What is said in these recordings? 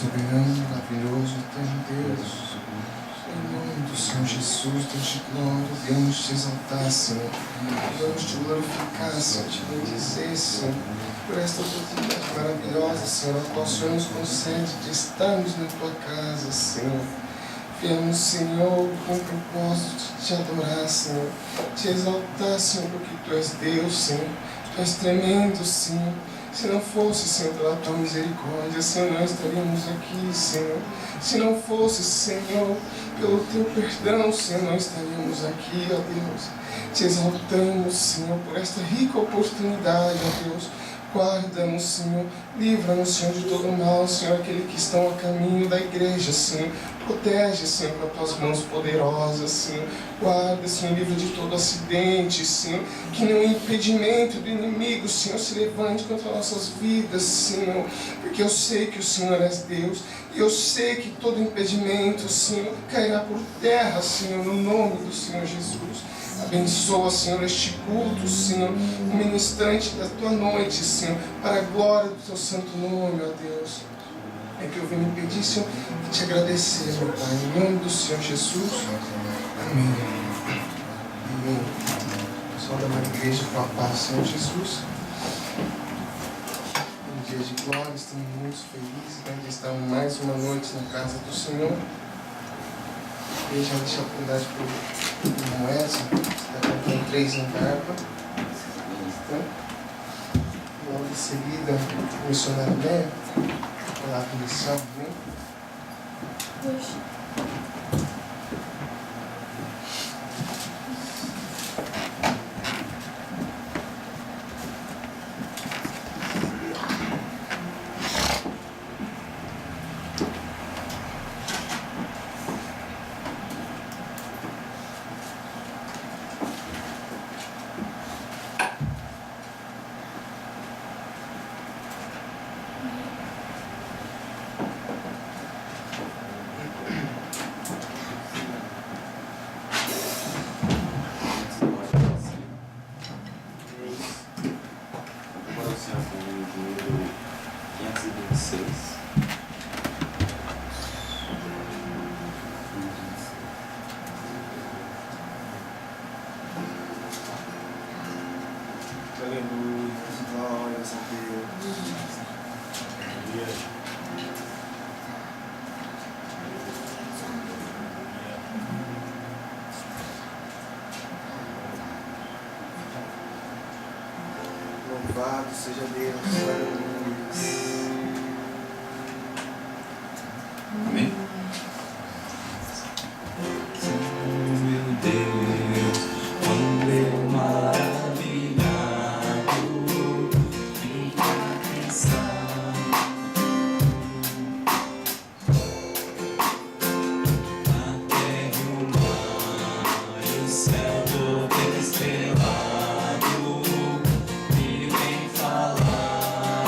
Soberano, maravilhoso, eterno Deus, em nome do Senhor Jesus, Deus de glória, viemos te exaltar, Senhor, viemos te glorificar, Senhor, te bendizer, Senhor, por esta oportunidade maravilhosa, Senhor, a qual o Senhor nos concede de estarmos na tua casa, Senhor. Viemos, Senhor, com o propósito de te adorar, Senhor, te exaltar, Senhor, porque tu és Deus, Senhor, tu és tremendo, Senhor. Se não fosse, Senhor, pela tua misericórdia, Senhor, nós estaríamos aqui, Senhor. Se não fosse, Senhor, pelo teu perdão, Senhor, nós estaríamos aqui, ó Deus. Te exaltamos, Senhor, por esta rica oportunidade, ó Deus. Guarda-nos, Senhor, livra-nos, Senhor, de todo mal, Senhor, aquele que estão a caminho da igreja, Senhor. Protege, Senhor, com as tuas mãos poderosas, Senhor. Guarda, Senhor, livra de todo acidente, Senhor. Que nenhum impedimento do inimigo, Senhor, se levante contra nossas vidas, Senhor. Porque eu sei que o Senhor é Deus. E eu sei que todo impedimento, Senhor, cairá por terra, Senhor, no nome do Senhor Jesus. Abençoa, Senhor, este culto, Senhor, o ministrante da tua noite, Senhor, para a glória do teu santo nome, ó Deus. É que eu vim me pedir, Senhor, e te agradecer, meu Pai, em nome do Senhor Jesus. Amém. Amém. Pessoal da minha igreja, com a paz do Senhor Jesus. Um dia de glória, estamos muito felizes, né, de estar mais uma noite na casa do Senhor. E já deixo a oportunidade para o irmão Edson, que está cantando 3 em harpa. Logo em seguida, o missionário Léo, vai lá para a missão, né? Louvado seja Deus, aleluia. Amém? Meu Deus, quando eu maravilhado em tua atenção, a terra e o mar e o céu todo estrelado me vem falar.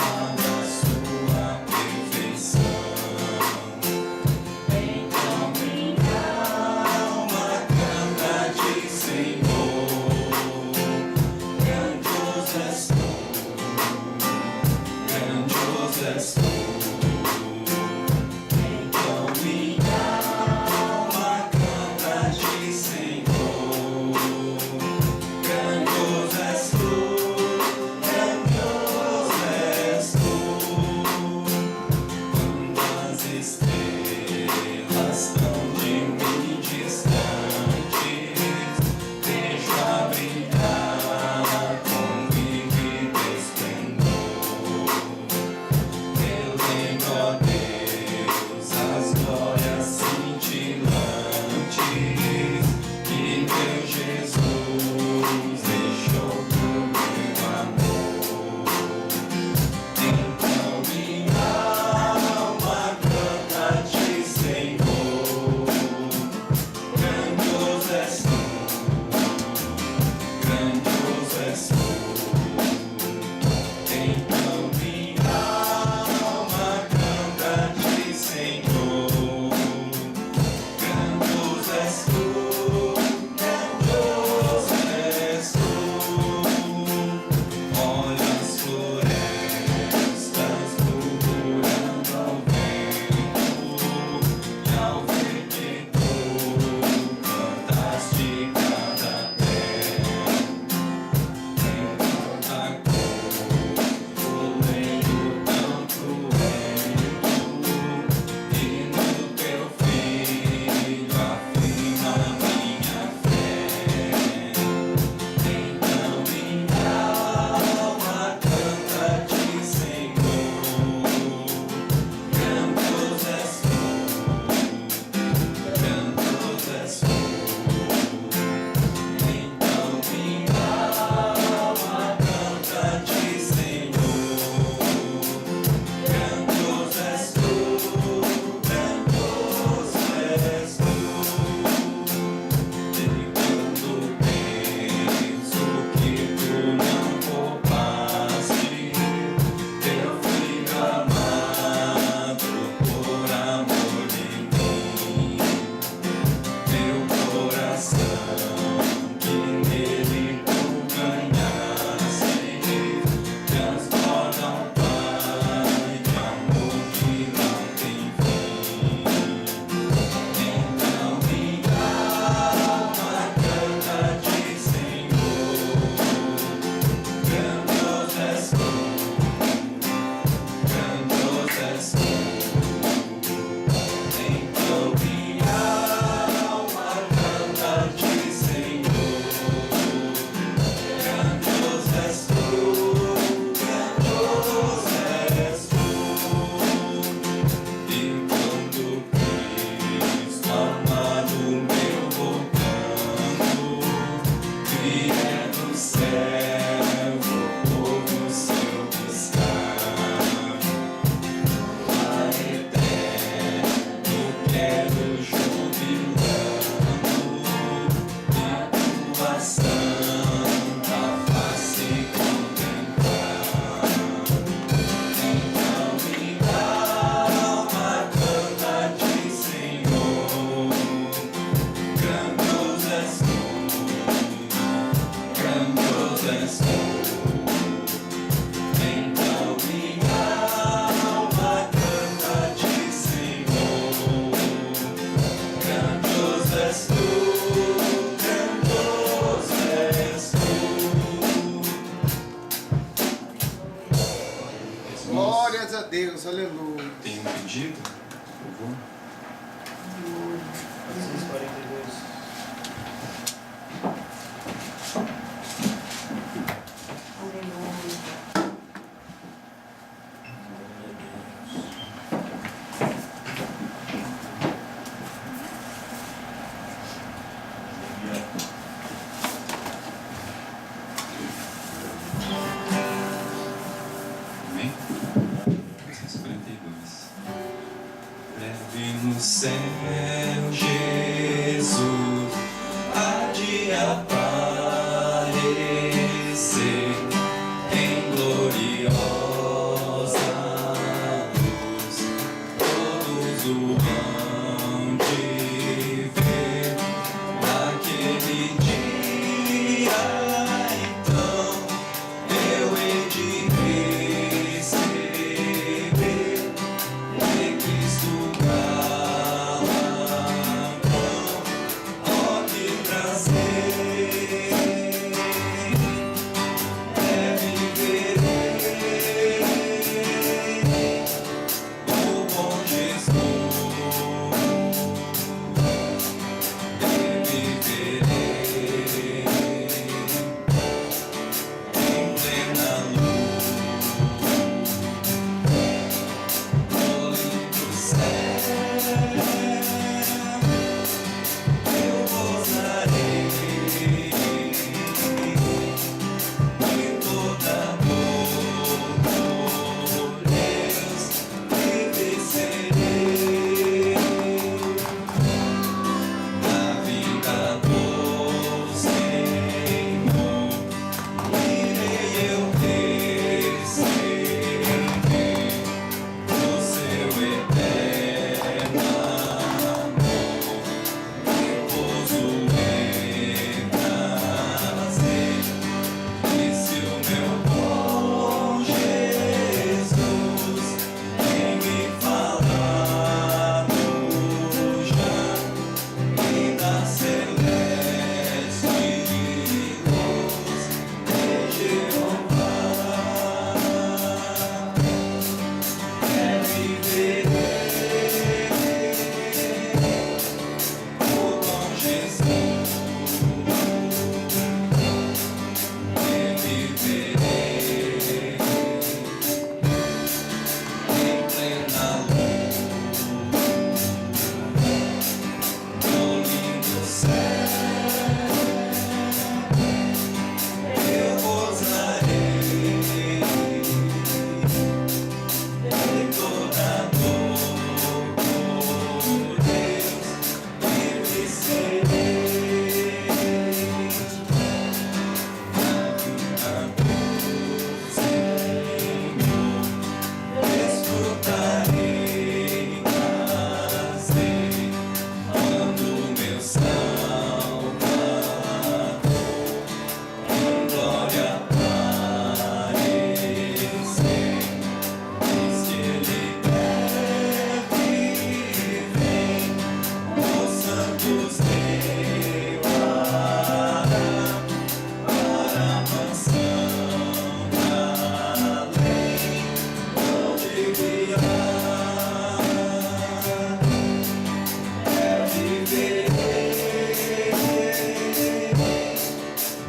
Tem um pedido? Por favor. 442. Amém? 442. Breve no céu, Jesus há de aparecer em gloriosa luz. Todos o hão de ver naquele dia. Então eu hei de receber de Cristo galardão. Oh, que prazer é viver o bom Jesus, e viverei em plena luz, no lindo céu. Eu gozarei em toda dor, Deus, e vencerei na vinda do Senhor. Irei eu receber o seu eterno amor. Repouso em prazer, disse o meu bom Jesus, em me falar já e da celeste luz de Jeová. É viver o bom Jesus, e viverei em plena luz, no lindo céu. Eu gozarei em toda dor, Deus, e vencerei na vinda do Senhor. Desfrutarei prazer quando meu Salvador em glória aparecer. Diz que Ele breve vem, os santos levará para a mansão além, onde guiar. É viver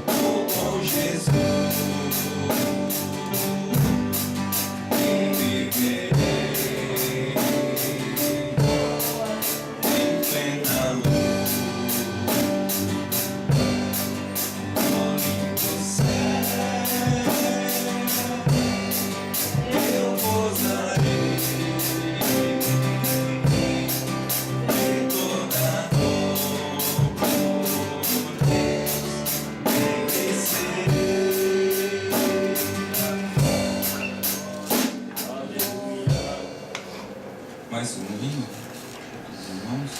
o bom Jesus, e viverei em plena luz, no lindo céu. Eu gozarei em toda dor, Deus, e vencerei. Mais um hino, os irmãos.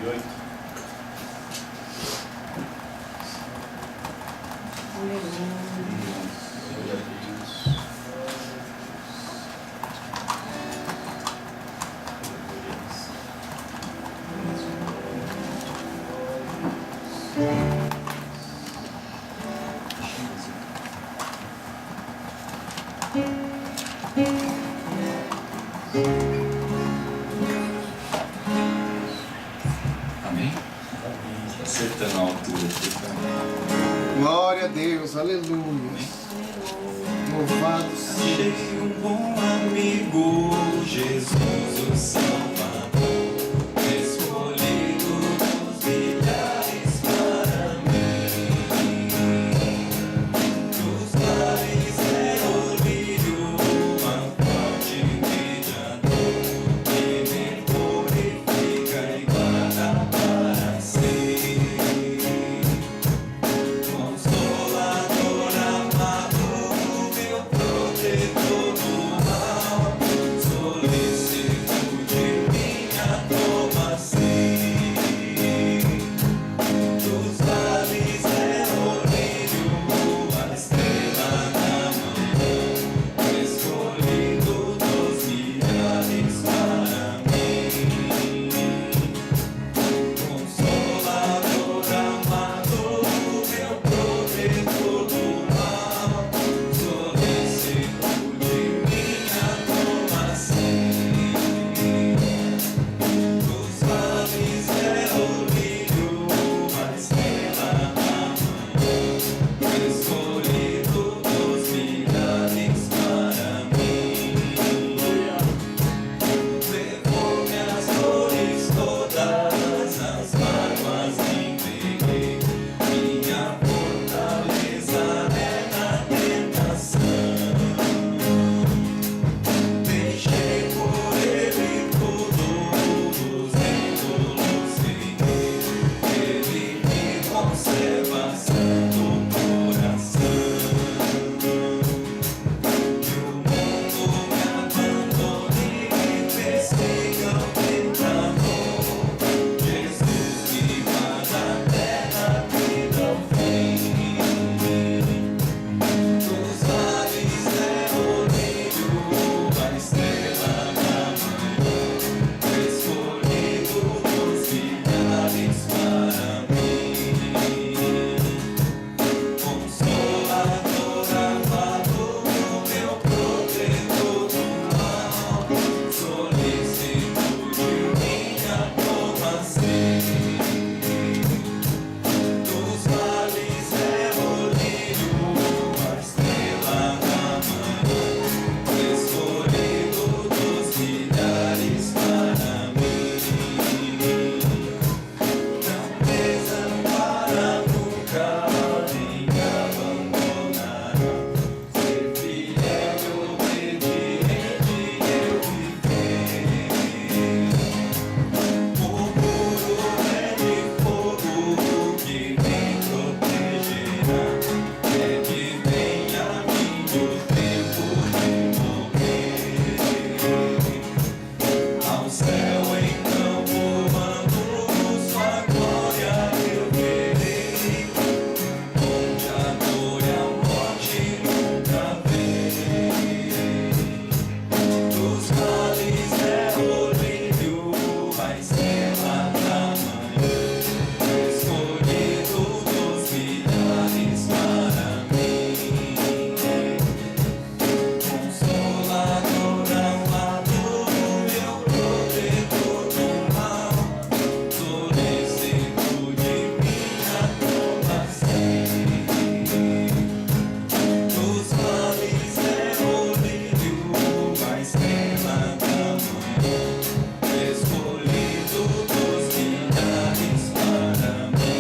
98. Amém? Acertando a altura. Glória a Deus, aleluia. Louvado seja. Achei um bom amigo, Jesus o Salvador, escolhido dos milhares para mim. Dos mares é orgulho, uma fonte mediador, que me purifica e guarda para si. Consolador amado, meu protetor do mal, solicito de minha toma sim. Dos vales é orgulho, a estrela na manhã, escolhido dos milhares para mim. Consolador amado, meu protetor do mal, solicito de minha toma sim. Dos vales é orgulho, a estrela na manhã, escolhido dos milhares para mim. Levou minhas dores todas, as mágoas entreguei, minha fortaleza é na tentação. Deixei por ele tudo, os ídolos segui, ele me conserva santo coração. Que o mundo me abandone e persiga o tentador, Jesus me guarda até na vida ao fim. Dos vales é orgulho, a estrela na manhã, escolhido dos milhares para mim. Consolador amado, meu protetor do mal, solicito de minha toma sim. Dos vales é orgulho, a estrela na manhã, escolhido dos milhares para mim. Não desampara nunca, nem abandonará. Ser fiel e obediente eu viver. O muro é de fogo que me protegerá. É que vem a mim o tempo de morrer. Ao céu então voando, sua glória eu verei, onde a dor e a morte nunca vem. Dos vales é orgulho, a estrela da manhã, escolhido dos milhares para mim. Consolador amado, meu protetor do mal, solicito de minha toma sim. Dos vales é orgulho, a estrela da manhã, escolhido dos milhares para mim.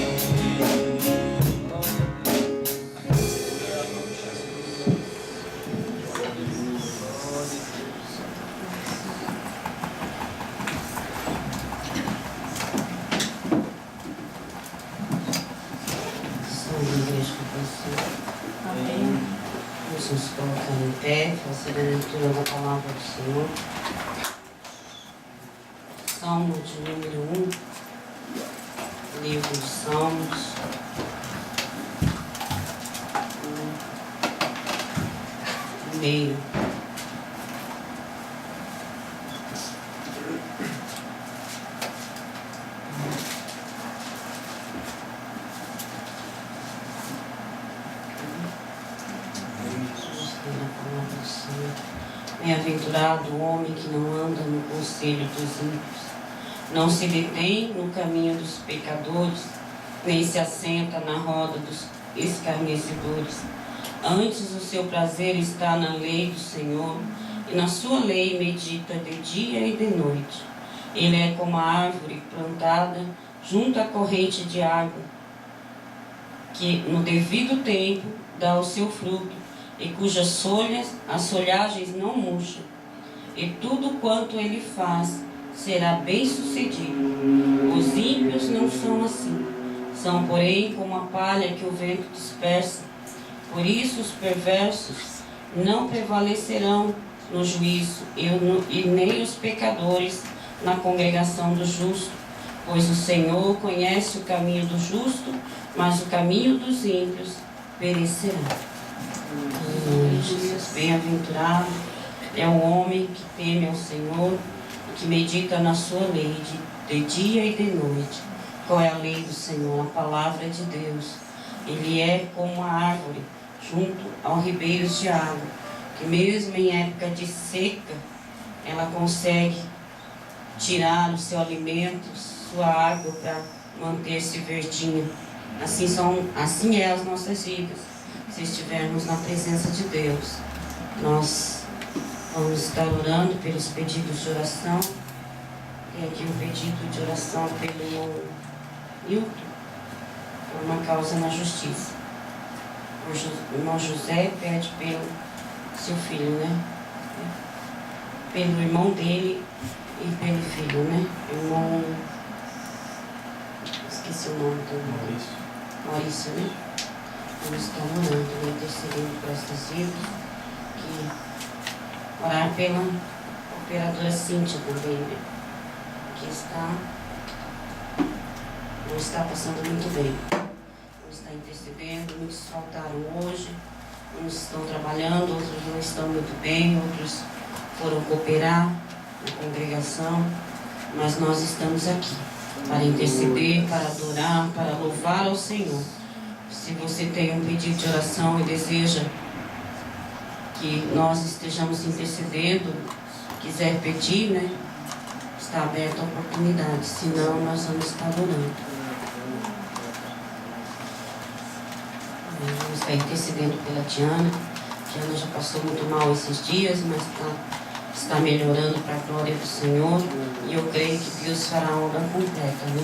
São igreja com você. Amém. Vamos nos colocar em pé, fazer a leitura da palavra do Senhor. Salmo de número 1, livro de Salmos. Meio. Vamos ler a palavra do do Senhor. Bem-aventurado o homem que não anda no conselho dos ímpios, não se detém no caminho dos pecadores, nem se assenta na roda dos escarnecedores. Antes o seu prazer está na lei do Senhor, e na sua lei medita de dia e de noite. Ele é como a árvore plantada junto à corrente de água, que no devido tempo dá o seu fruto, e cujas as folhagens não murcham, e tudo quanto ele faz será bem sucedido. Os ímpios não são assim, são porém como a palha que o vento dispersa. Por isso os perversos não prevalecerão no juízo, e nem os pecadores na congregação do justo, pois o Senhor conhece o caminho do justo, mas o caminho dos ímpios perecerá. Bem-aventurado é o homem que teme ao Senhor e que medita na sua lei de dia e de noite. Qual é a lei do Senhor? A palavra de Deus. Ele é como a árvore junto aos ribeiros de água, que mesmo em época de seca, ela consegue tirar o seu alimento, sua água, para manter-se verdinha. Assim é as nossas vidas. Se estivermos na presença de Deus, nós vamos estar orando pelos pedidos de oração. Tem aqui um pedido de oração pelo irmão Hilton, por uma causa na justiça. O irmão José pede pelo seu filho, né? Pelo irmão dele e pelo filho, né? Irmão... esqueci o nome do irmão. Maurício, né? Vamos estar orando, né? Intercedendo por estas vidas. Orar pela operadora Cíntia também, né? Que não está passando muito bem. Não está intercedendo, muitos faltaram hoje, uns estão trabalhando, outros não estão muito bem, outros foram cooperar na congregação, mas nós estamos aqui para interceder, para adorar, para louvar ao Senhor. Se você tem um pedido de oração e deseja que nós estejamos intercedendo, quiser pedir, né? Está aberta a oportunidade, senão nós vamos estar orando. Vamos estar intercedendo pela Tiana. Tiana já passou muito mal esses dias, mas está melhorando para a glória do Senhor. E eu creio que Deus fará a obra completa, né?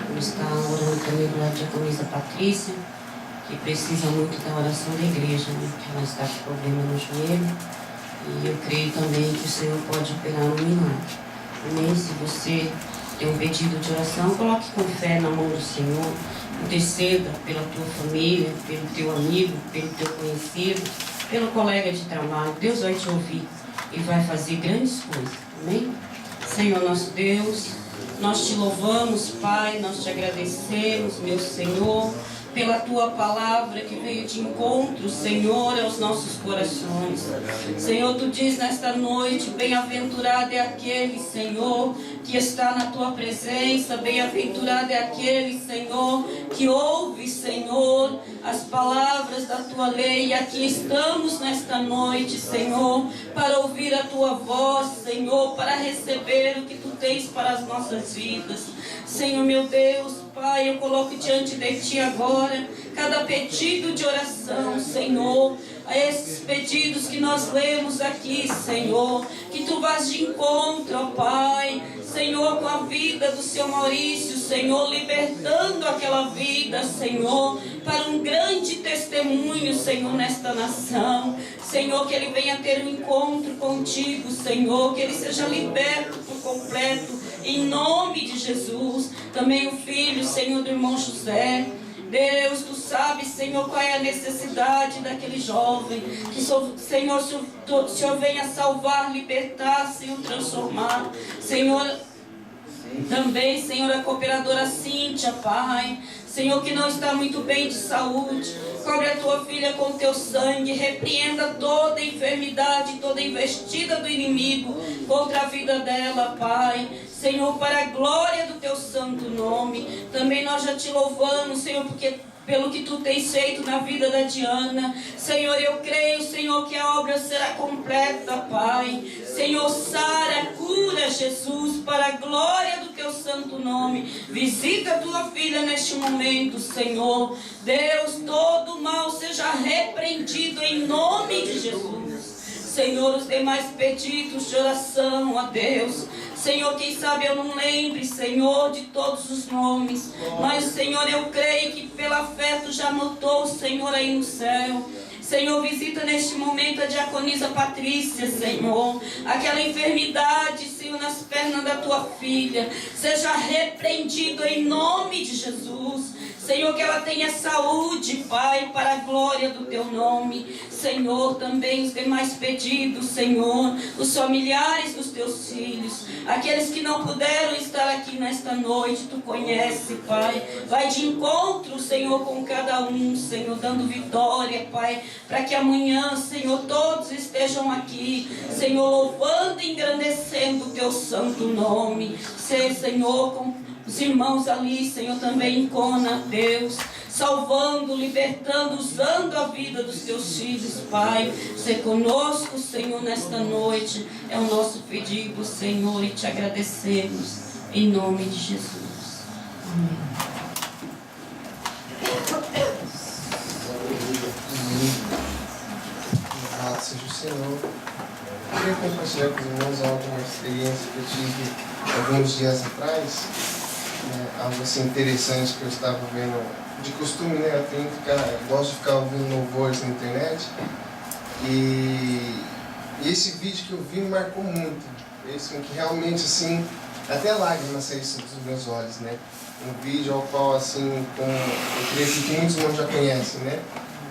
Vamos estar orando também pela diaconisa Patrícia, que precisa muito da oração da igreja, né? Que ela está com problema no joelho. E eu creio também que o Senhor pode operar um milagre. Amém? Se você tem um pedido de oração, coloque com fé na mão do Senhor. Interceda pela tua família, pelo teu amigo, pelo teu conhecido, pelo colega de trabalho. Deus vai te ouvir e vai fazer grandes coisas. Amém? Senhor nosso Deus, nós te louvamos, Pai, nós te agradecemos, meu Senhor, pela tua palavra que veio de encontro, Senhor, aos nossos corações. Senhor, tu diz nesta noite, bem-aventurado é aquele, Senhor, que está na tua presença, bem-aventurado é aquele, Senhor, que ouve, Senhor, as palavras da tua lei. E aqui estamos nesta noite, Senhor, para ouvir a tua voz, Senhor, para receber o que tu tens para as nossas vidas. Senhor, meu Deus, Pai, eu coloco diante de ti agora cada pedido de oração, Senhor, a esses pedidos que nós lemos aqui, Senhor, que tu vás de encontro, ó Pai, Senhor, com a vida do seu Maurício, Senhor, libertando aquela vida, Senhor, para um grande testemunho, Senhor, nesta nação. Senhor, que ele venha ter um encontro contigo, Senhor, que ele seja liberto por completo, em nome de Jesus. Também o filho, Senhor, do irmão José. Deus, tu sabes, Senhor, qual é a necessidade daquele jovem. Que, Senhor, o Senhor venha salvar, libertar, Senhor, transformar. Senhor, também, Senhor, a cooperadora Cíntia, Pai. Senhor, que não está muito bem de saúde. Cobre a tua filha com teu sangue. Repreenda toda enfermidade, toda investida do inimigo contra a vida dela, Pai. Senhor, para a glória do teu santo nome. Também nós já te louvamos, Senhor, porque pelo que Tu tens feito na vida da Diana. Senhor, eu creio, Senhor, que a obra será completa, Pai. Senhor, sara, cura, Jesus, para a glória do Teu santo nome. Visita a Tua filha neste momento, Senhor. Deus, todo mal seja repreendido em nome de Jesus. Senhor, os demais pedidos de oração a Deus. Senhor, quem sabe eu não lembre, Senhor, de todos os nomes. Mas, Senhor, eu creio que pela fé Tu já anotou, Senhor, aí no céu. Senhor, visita neste momento a diaconisa Patrícia, Senhor. Aquela enfermidade, Senhor, nas pernas da Tua filha, seja repreendido em nome de Jesus. Senhor, que ela tenha saúde, Pai, para a glória do Teu nome. Senhor, também os demais pedidos, Senhor, os familiares dos Teus filhos, aqueles que não puderam estar aqui nesta noite, Tu conhece, Pai. Vai de encontro, Senhor, com cada um, Senhor, dando vitória, Pai, para que amanhã, Senhor, todos estejam aqui, Senhor, louvando e engrandecendo o Teu santo nome. Ser, Senhor, com os irmãos ali, Senhor, também em Cona, Deus, salvando, libertando, usando a vida dos Teus filhos, Pai. Ser conosco, Senhor, nesta noite, é o nosso pedido, Senhor, e Te agradecemos, em nome de Jesus. Amém. Louvado seja o Senhor. Eu queria compartilhar com os irmãos alguma experiência que eu tive alguns dias atrás. Algo assim interessante que eu estava vendo. De costume, né? Eu gosto de ficar ouvindo louvores na internet. E esse vídeo que eu vi me marcou muito. Esse que realmente, assim, até lágrimas saíram dos meus olhos, né? Um vídeo ao qual, assim, eu creio que muitos irmãos já conhecem, né?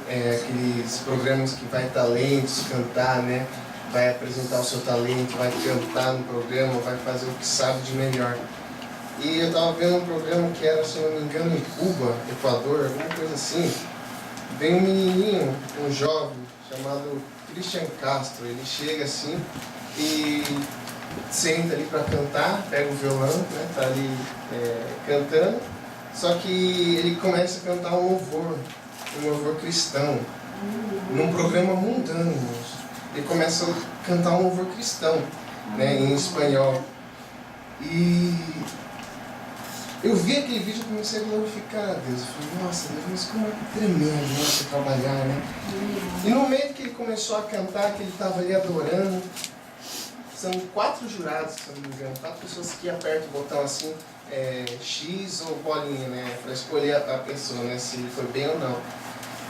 Aqueles programas que vai talentos, cantar, né? Vai apresentar o seu talento, vai cantar no programa, vai fazer o que sabe de melhor. E eu estava vendo um programa que era, se não me engano, em Cuba, Equador, alguma coisa assim. Vem um menininho, um jovem, chamado Cristian Castro. Ele chega assim e senta ali para cantar, pega o violão, né, tá ali cantando. Só que ele começa a cantar um louvor cristão, num programa mundano, irmãos. Ele começa a cantar um louvor cristão, né, em espanhol. E eu vi aquele vídeo e comecei a glorificar a Deus. Eu falei, nossa, Deus, mas como é que tremendo, né, você trabalhar, né? E no momento que ele começou a cantar, que ele estava ali adorando, são 4 jurados, se não me engano, 4 pessoas que apertam o botão assim, X ou bolinha, né, para escolher a pessoa, né, se ele foi bem ou não.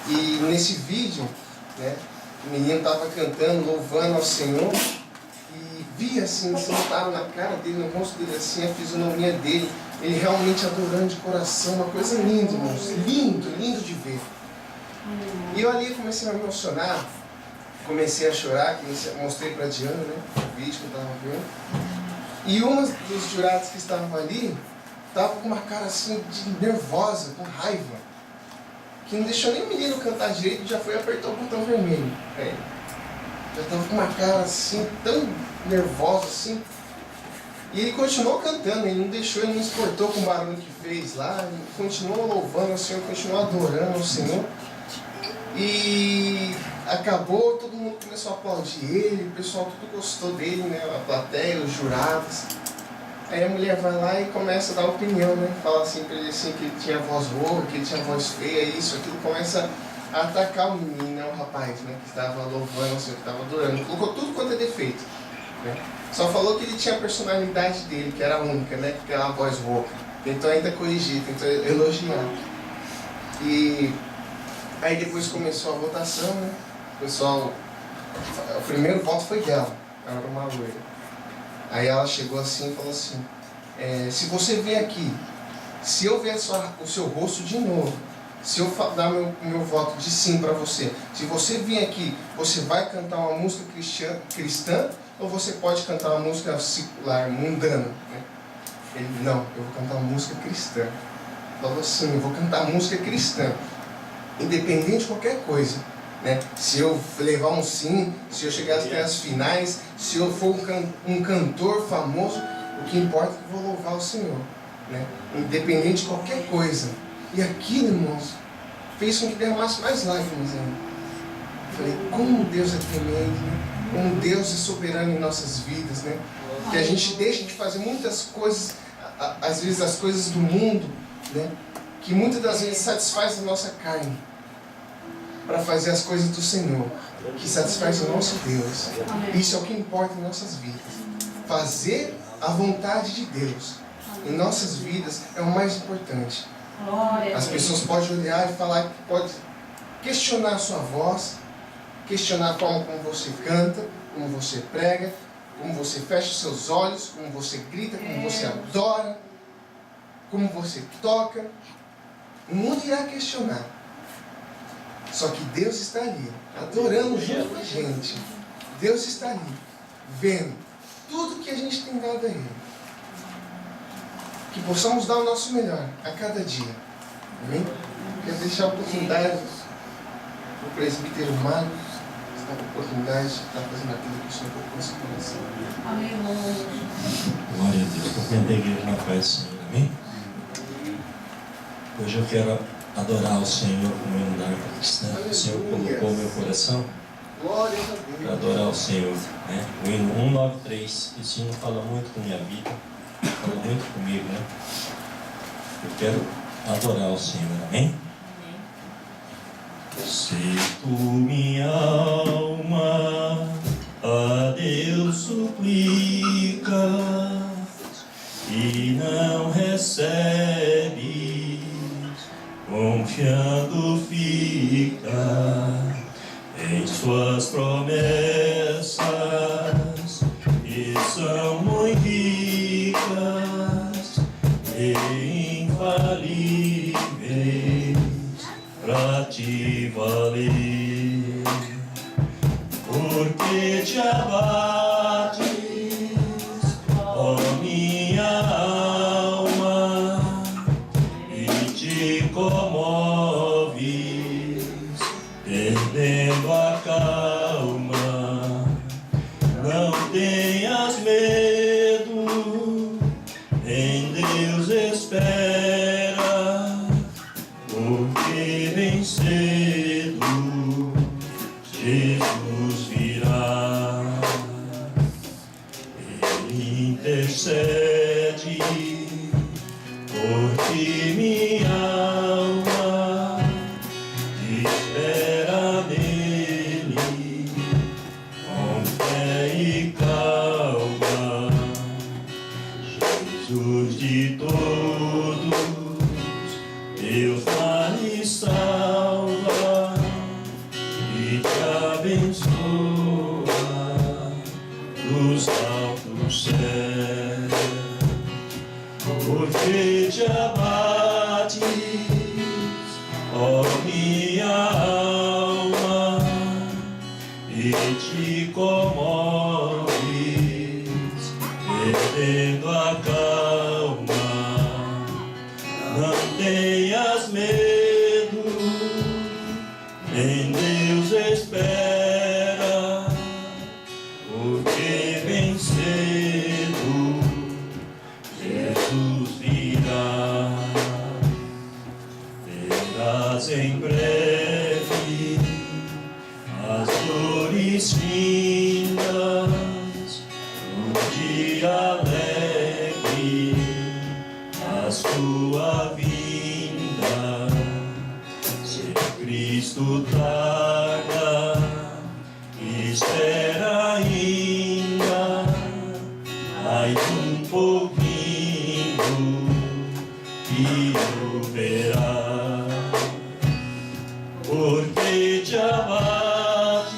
E nesse vídeo, né, o menino estava cantando, louvando ao Senhor, e via assim, sentado na cara dele, no rosto dele assim, a fisionomia dele, ele realmente adorando de coração, uma coisa linda, irmãos, lindo, lindo de ver. E eu ali comecei a me emocionar, comecei a chorar, mostrei para a Diana, né, o vídeo que eu estava vendo. E uma dos jurados que estavam ali, estava com uma cara assim, de nervosa, com raiva, que não deixou nem o menino cantar direito, já foi e apertou o botão vermelho. Já estava com uma cara assim, tão nervosa assim. E ele continuou cantando, ele não deixou, ele não exportou com o barulho que fez lá, ele continuou louvando o Senhor, continuou adorando o Senhor. E acabou, todo mundo começou a aplaudir ele, o pessoal tudo gostou dele, né, a plateia, os jurados. Aí a mulher vai lá e começa a dar opinião, né, fala assim pra ele assim, que ele tinha voz rouca, que ele tinha voz feia, isso, aquilo, começa a atacar o menino, né, o rapaz, né, que estava louvando o Senhor, que estava adorando, colocou tudo quanto é defeito, né. Só falou que ele tinha a personalidade dele, que era única, né, que tem uma voz rouca. Tentou ainda corrigir, tentou elogiar. E aí depois começou a votação, né? O primeiro voto foi dela, ela era uma loira. Aí ela chegou assim e falou assim, se você vier aqui, se eu ver o seu rosto de novo, se eu dar meu voto de sim para você, se você vir aqui, você vai cantar uma música cristã ou você pode cantar uma música secular, mundana, né? Ele, não, eu vou cantar uma música cristã. Falou assim, eu vou cantar música cristã, independente de qualquer coisa, né? Se eu levar um sim, se eu chegar até as finais, se eu for um cantor famoso, o que importa é que eu vou louvar o Senhor, né? Independente de qualquer coisa. E aquilo, irmãos, fez com que derramasse mais lágrimas ainda. Falei, como Deus é tremendo, né? Como Deus é soberano em nossas vidas, né? Que a gente deixa de fazer muitas coisas, às vezes as coisas do mundo, né? Que muitas das vezes satisfaz a nossa carne, para fazer as coisas do Senhor, que satisfaz o nosso Deus. Isso é o que importa em nossas vidas. Fazer a vontade de Deus em nossas vidas é o mais importante. As pessoas podem olhar e falar, pode questionar a sua voz, questionar a forma como você canta, como você prega, como você fecha os seus olhos, como você grita, como você adora, como você toca. O mundo irá questionar. Só que Deus está ali, adorando junto com a gente. Deus está ali, vendo tudo que a gente tem dado a Ele. Que possamos dar o nosso melhor a cada dia. Amém? Quero deixar a oportunidade para o presbítero Mário, que está com a oportunidade de estar fazendo aquilo que o Senhor colocou no seu coração. Glória a Deus. Compreender a igreja na paz do Senhor. Amém? Hoje eu quero adorar o Senhor como hino da harpa cristã. O Senhor colocou o meu coração para adorar o Senhor, né? O hino 193. Esse hino fala muito com minha vida, fala muito comigo, né? Eu quero adorar o Senhor. Amém? Se tu, minha alma, a Deus suplica e não recebe, confiando fica em suas promessas, que são muito ricas e infalíveis pra te valer. Porque te abates, ó minha alma, e te comoves, perdendo a calma. Não tenhas medo, em Deus espera, porque bem cedo Jesus virá. Ele intercede por ti, minha alma, te espera nele com fé e calma. Jesus de todos, Deus vale salva e te abençoa dos altos céus. Porque te abates, ó minha alma, e te comoves, perdendo a calma. Não tenhas medo, em Deus espera, porque bem cedo Jesus virá. Verás em breve as dores findas, um dia alegre, a sua vinda. Se Cristo tarda, espera ainda mais um pouquinho e o verá. Porque te abates,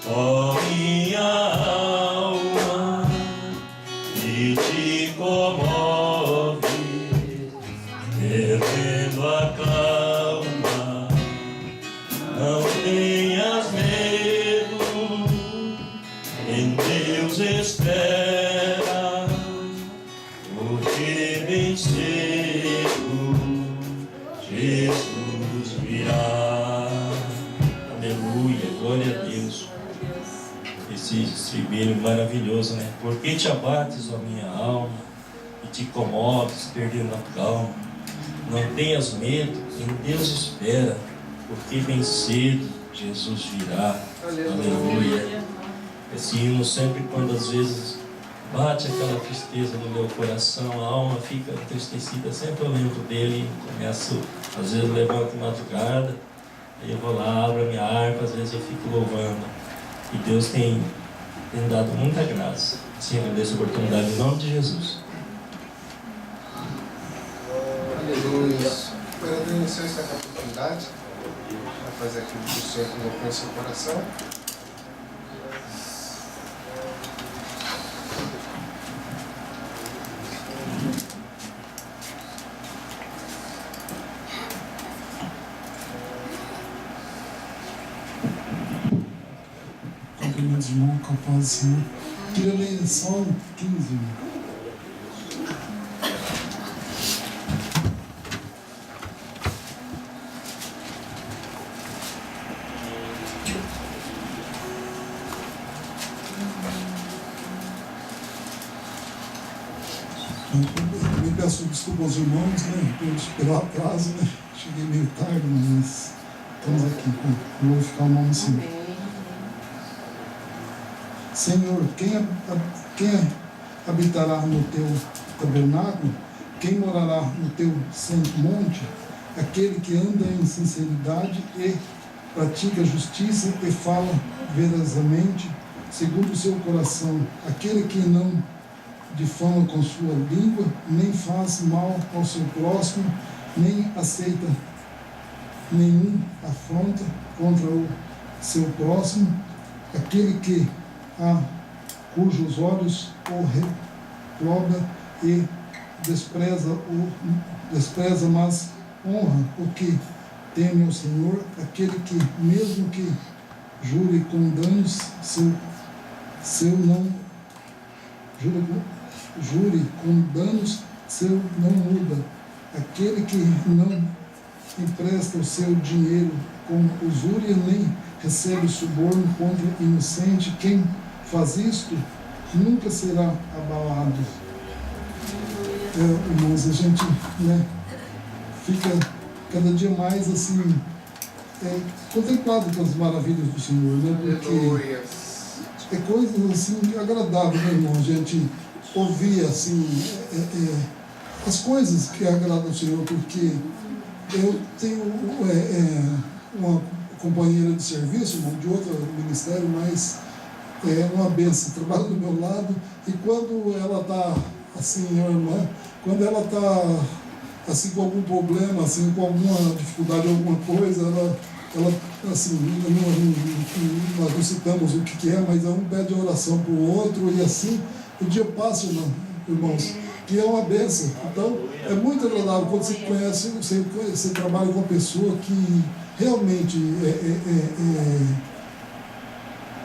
ó minha alma, e te comoves, perdendo a calma. Não tenhas medo, em Deus espera, porque bem cedo Jesus virá. Aleluia, glória a Deus. Esse estribilho maravilhoso, né? Porque te abates, ó minha alma, e te comoves, perdendo a calma. Não tenhas medo, em Deus espera, porque bem cedo Jesus virá. Aleluia. Esse hino sempre, quando às vezes bate aquela tristeza no meu coração, a alma fica entristecida, sempre eu lembro dele, começo, às vezes levanto de madrugada, aí eu vou lá, abro a minha harpa, às vezes eu fico louvando. E Deus tem dado muita graça. Sim, agradeço a oportunidade em nome de Jesus. Aleluia. Esperando iniciar essa oportunidade, para fazer aquilo que o Senhor colocou em seu coração. Cumprimentos, irmão, com a paz do Senhor. Queria ler Salmo 15. Eu peço desculpa aos irmãos, né, pelo atraso, né? Cheguei meio tarde, mas estamos aqui com glorificar o nome do Senhor. Senhor, quem habitará no teu tabernáculo? Quem morará no teu santo monte? Aquele que anda em sinceridade e pratica justiça e fala verazmente, segundo o seu coração. Aquele que não difama com sua língua, nem faz mal ao seu próximo, nem aceita nenhum afronta contra o seu próximo. Aquele que cujos olhos o reproba e despreza, mas honra o que teme ao Senhor. Aquele que, mesmo que jure com danos, jure com danos, seu não muda. Aquele que não empresta o seu dinheiro com usúria, nem recebe suborno contra o inocente. Quem faz isto nunca será abalado. Irmãos, a gente, né, fica cada dia mais assim contemplado com as maravilhas do Senhor, né? Porque é coisas assim agradáveis, né, irmão? A gente ouvir assim as coisas que agradam ao Senhor, porque eu tenho uma companheira de serviço, irmão, de outro ministério, mas é uma benção, trabalha do meu lado, e quando ela está assim, minha irmã, quando ela está assim com algum problema, assim, com alguma dificuldade, alguma coisa, ela assim, nós não citamos o que é, mas um pede oração para o outro, e assim o dia passa, irmãos, que é uma benção. Então é muito agradável quando você conhece, você trabalha com uma pessoa que realmente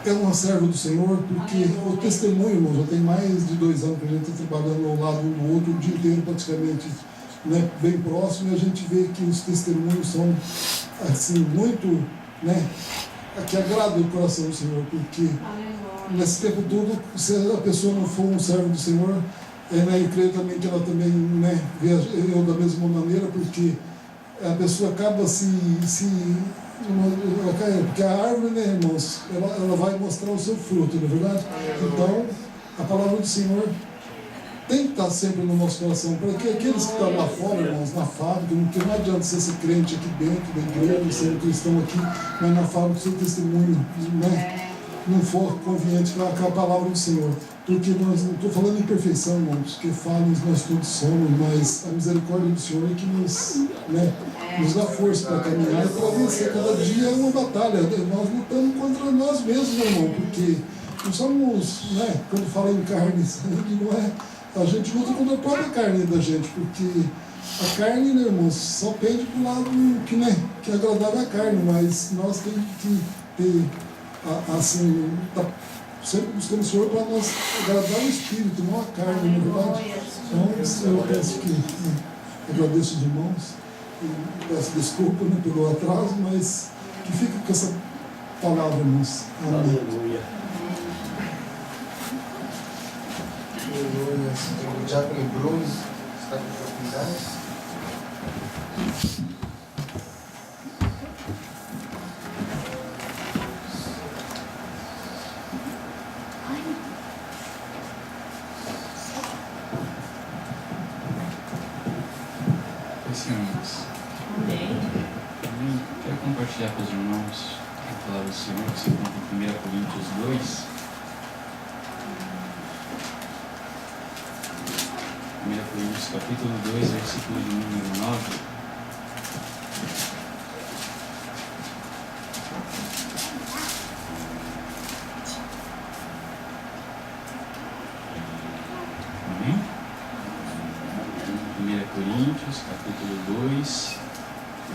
é uma serva do Senhor, porque o testemunho, irmão, já tem mais de 2 anos que a gente está trabalhando ao lado um do outro, o dia inteiro praticamente, né, bem próximo, e a gente vê que os testemunhos são assim, muito, né, que agradam o coração do Senhor, porque nesse tempo todo, se a pessoa não for um servo do Senhor, né, eu creio também que ela também, né, vê eu da mesma maneira, porque a pessoa acaba porque a árvore, né, irmãos, ela vai mostrar o seu fruto, não é verdade? Então, a palavra do Senhor tem que estar sempre no nosso coração, para que aqueles que estão lá fora, irmãos, na fábrica, porque não adianta você ser crente aqui dentro da igreja, ser cristão aqui, mas na fábrica o seu testemunho, né, não for conveniente com a palavra do Senhor. Porque nós não estou falando em perfeição, irmãos, porque falhos nós todos somos, mas a misericórdia do Senhor é que nos dá força para caminhar e para vencer. Cada dia é uma batalha. Nós lutamos contra nós mesmos, irmão, porque não somos, né, quando fala em carne e sangue, não é. A gente luta contra a própria carne da gente, porque a carne, né, irmãos, só pende para o lado que, né, que é agradável a carne, mas nós temos que ter, assim, sempre buscando o Senhor para nós agradar o Espírito, não a carne, não é verdade? Então, eu peço que, agradeço os irmãos, e peço desculpa, né, pelo atraso, mas que fique com essa palavra, irmãos. Amém. Aleluia. Aleluia. O diácono Bruno está com oportunidade. Senhores, quero compartilhar com os irmãos a palavra do Senhor, que se encontra em 1 Coríntios 2. 1 Coríntios capítulo 2, versículo de número 9. Amém? 1 Coríntios capítulo 2,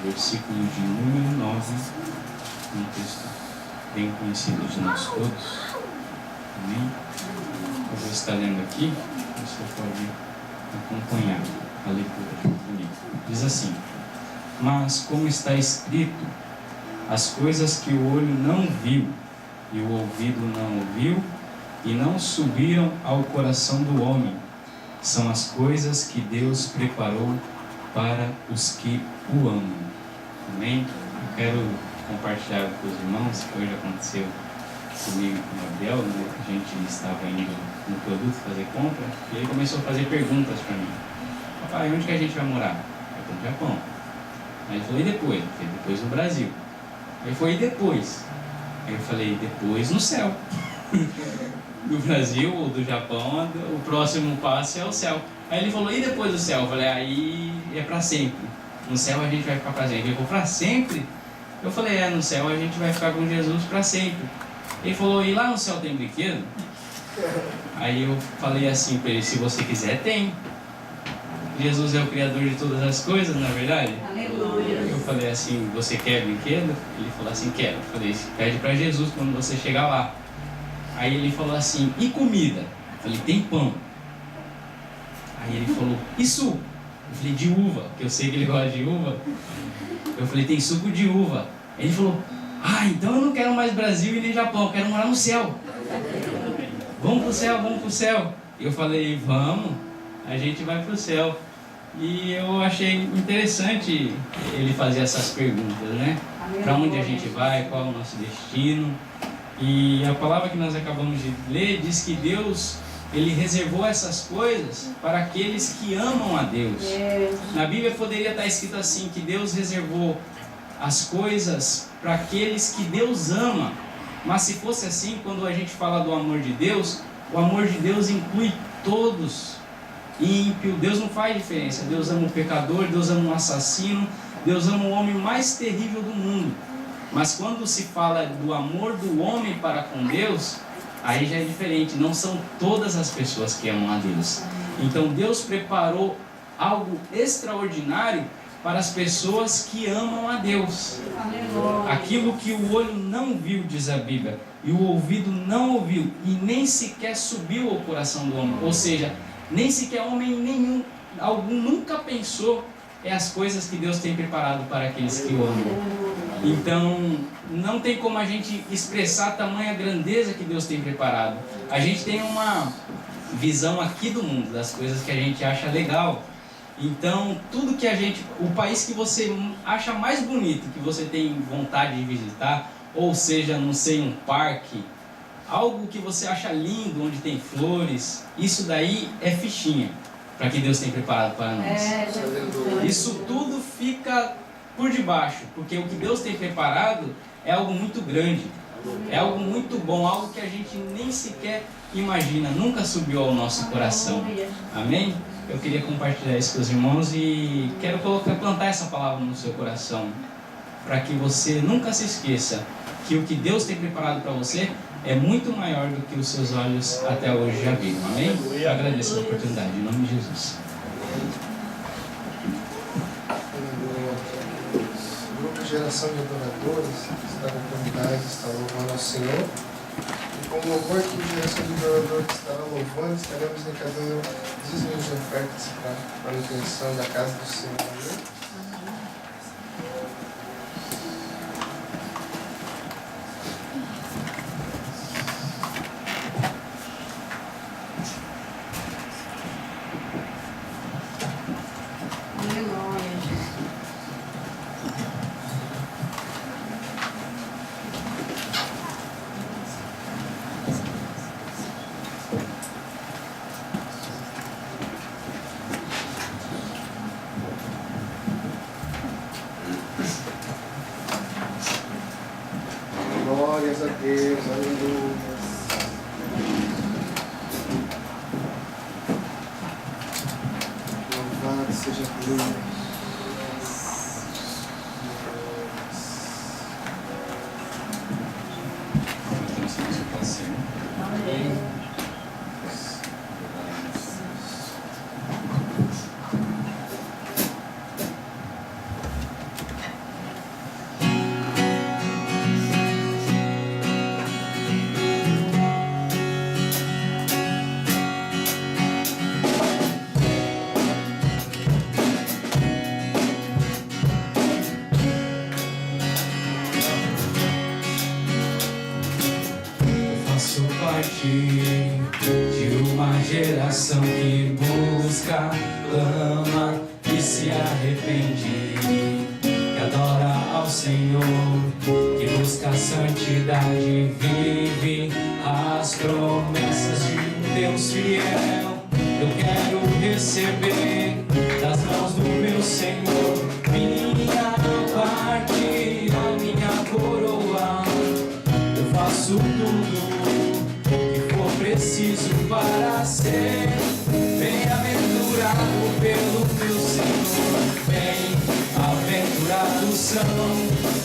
versículo de número 9, um texto bem conhecido de nós todos. Amém? Eu vou estar lendo aqui, você pode acompanhar a leitura comigo. Diz assim: mas como está escrito, as coisas que o olho não viu e o ouvido não ouviu e não subiram ao coração do homem, são as coisas que Deus preparou para os que o amam. Amém? Eu quero compartilhar com os irmãos que hoje aconteceu comigo e com o Gabriel, né? A gente estava indo no produto fazer compra e ele começou a fazer perguntas para mim. Papai, onde que a gente vai morar? Eu falei, no Japão. Aí ele falou, e depois? Eu falei, depois no Brasil. Aí foi, e depois? Aí eu falei, depois no céu. Do Brasil ou do Japão, o próximo passo é o céu. Aí ele falou, e depois do céu? Eu falei, aí é para sempre. No céu a gente vai ficar para sempre. Ele falou, para sempre? Eu falei, no céu a gente vai ficar com Jesus para sempre. Ele falou, e lá no céu tem brinquedo? Aí eu falei assim para ele, se você quiser, tem. Jesus é o Criador de todas as coisas, na verdade? Aleluia. Eu falei assim, você quer brinquedo? Ele falou assim, quero. Eu falei, pede para Jesus quando você chegar lá. Aí ele falou assim, e comida? Eu falei, tem pão. Aí ele falou, e suco? Eu falei, de uva, que eu sei que ele gosta de uva. Eu falei, tem suco de uva. Aí ele falou, então eu não quero mais Brasil e nem Japão, eu quero morar no céu. Vamos pro céu, vamos pro céu. Eu falei, vamos, a gente vai pro céu. E eu achei interessante ele fazer essas perguntas, né? Para onde a gente vai, qual é o nosso destino. E a palavra que nós acabamos de ler diz que Deus, Ele reservou essas coisas para aqueles que amam a Deus. Na Bíblia poderia estar escrito assim, que Deus reservou as coisas para aqueles que Deus ama. Mas se fosse assim, quando a gente fala do amor de Deus, o amor de Deus inclui todos. Ímpio, Deus não faz diferença. Deus ama o pecador, Deus ama o assassino, Deus ama o homem mais terrível do mundo. Mas quando se fala do amor do homem para com Deus, aí já é diferente. Não são todas as pessoas que amam a Deus. Então Deus preparou algo extraordinário para as pessoas que amam a Deus. Aquilo que o olho não viu, diz a Bíblia, e o ouvido não ouviu, e nem sequer subiu ao coração do homem. Ou seja, nem sequer homem nenhum, algum nunca pensou as coisas que Deus tem preparado para aqueles que o amam. Então, não tem como a gente expressar a tamanha grandeza que Deus tem preparado. A gente tem uma visão aqui do mundo, das coisas que a gente acha legal. Então, tudo que a gente... O país que você acha mais bonito, que você tem vontade de visitar, ou seja, não sei, um parque, algo que você acha lindo, onde tem flores, isso daí é fichinha para que Deus tem preparado para nós. Isso tudo fica por debaixo, porque o que Deus tem preparado é algo muito grande, é algo muito bom, algo que a gente nem sequer imagina, nunca subiu ao nosso coração. Amém? Eu queria compartilhar isso com os irmãos e quero plantar essa palavra no seu coração, para que você nunca se esqueça que o que Deus tem preparado para você é muito maior do que os seus olhos até hoje já viram. Amém? Eu agradeço a oportunidade, em nome de Jesus. O grupo Geração de Adoradores está na comunidade, está louvando ao Senhor. E com o louvor que a Geração de Adoradores estará louvando, estaremos arrecadando dízimos de ofertas para a manutenção da casa do Senhor. Amém? Então, se você pode ser. Faço parte de uma geração que busca, clama e se arrepende, que adora ao Senhor, que busca a santidade, vive as promessas de um Deus fiel. Eu quero receber das mãos do meu Senhor minha parte, a minha coroa. Eu faço tudo que for preciso para ser bem-aventurado pelo meu Senhor. Bem-aventurados são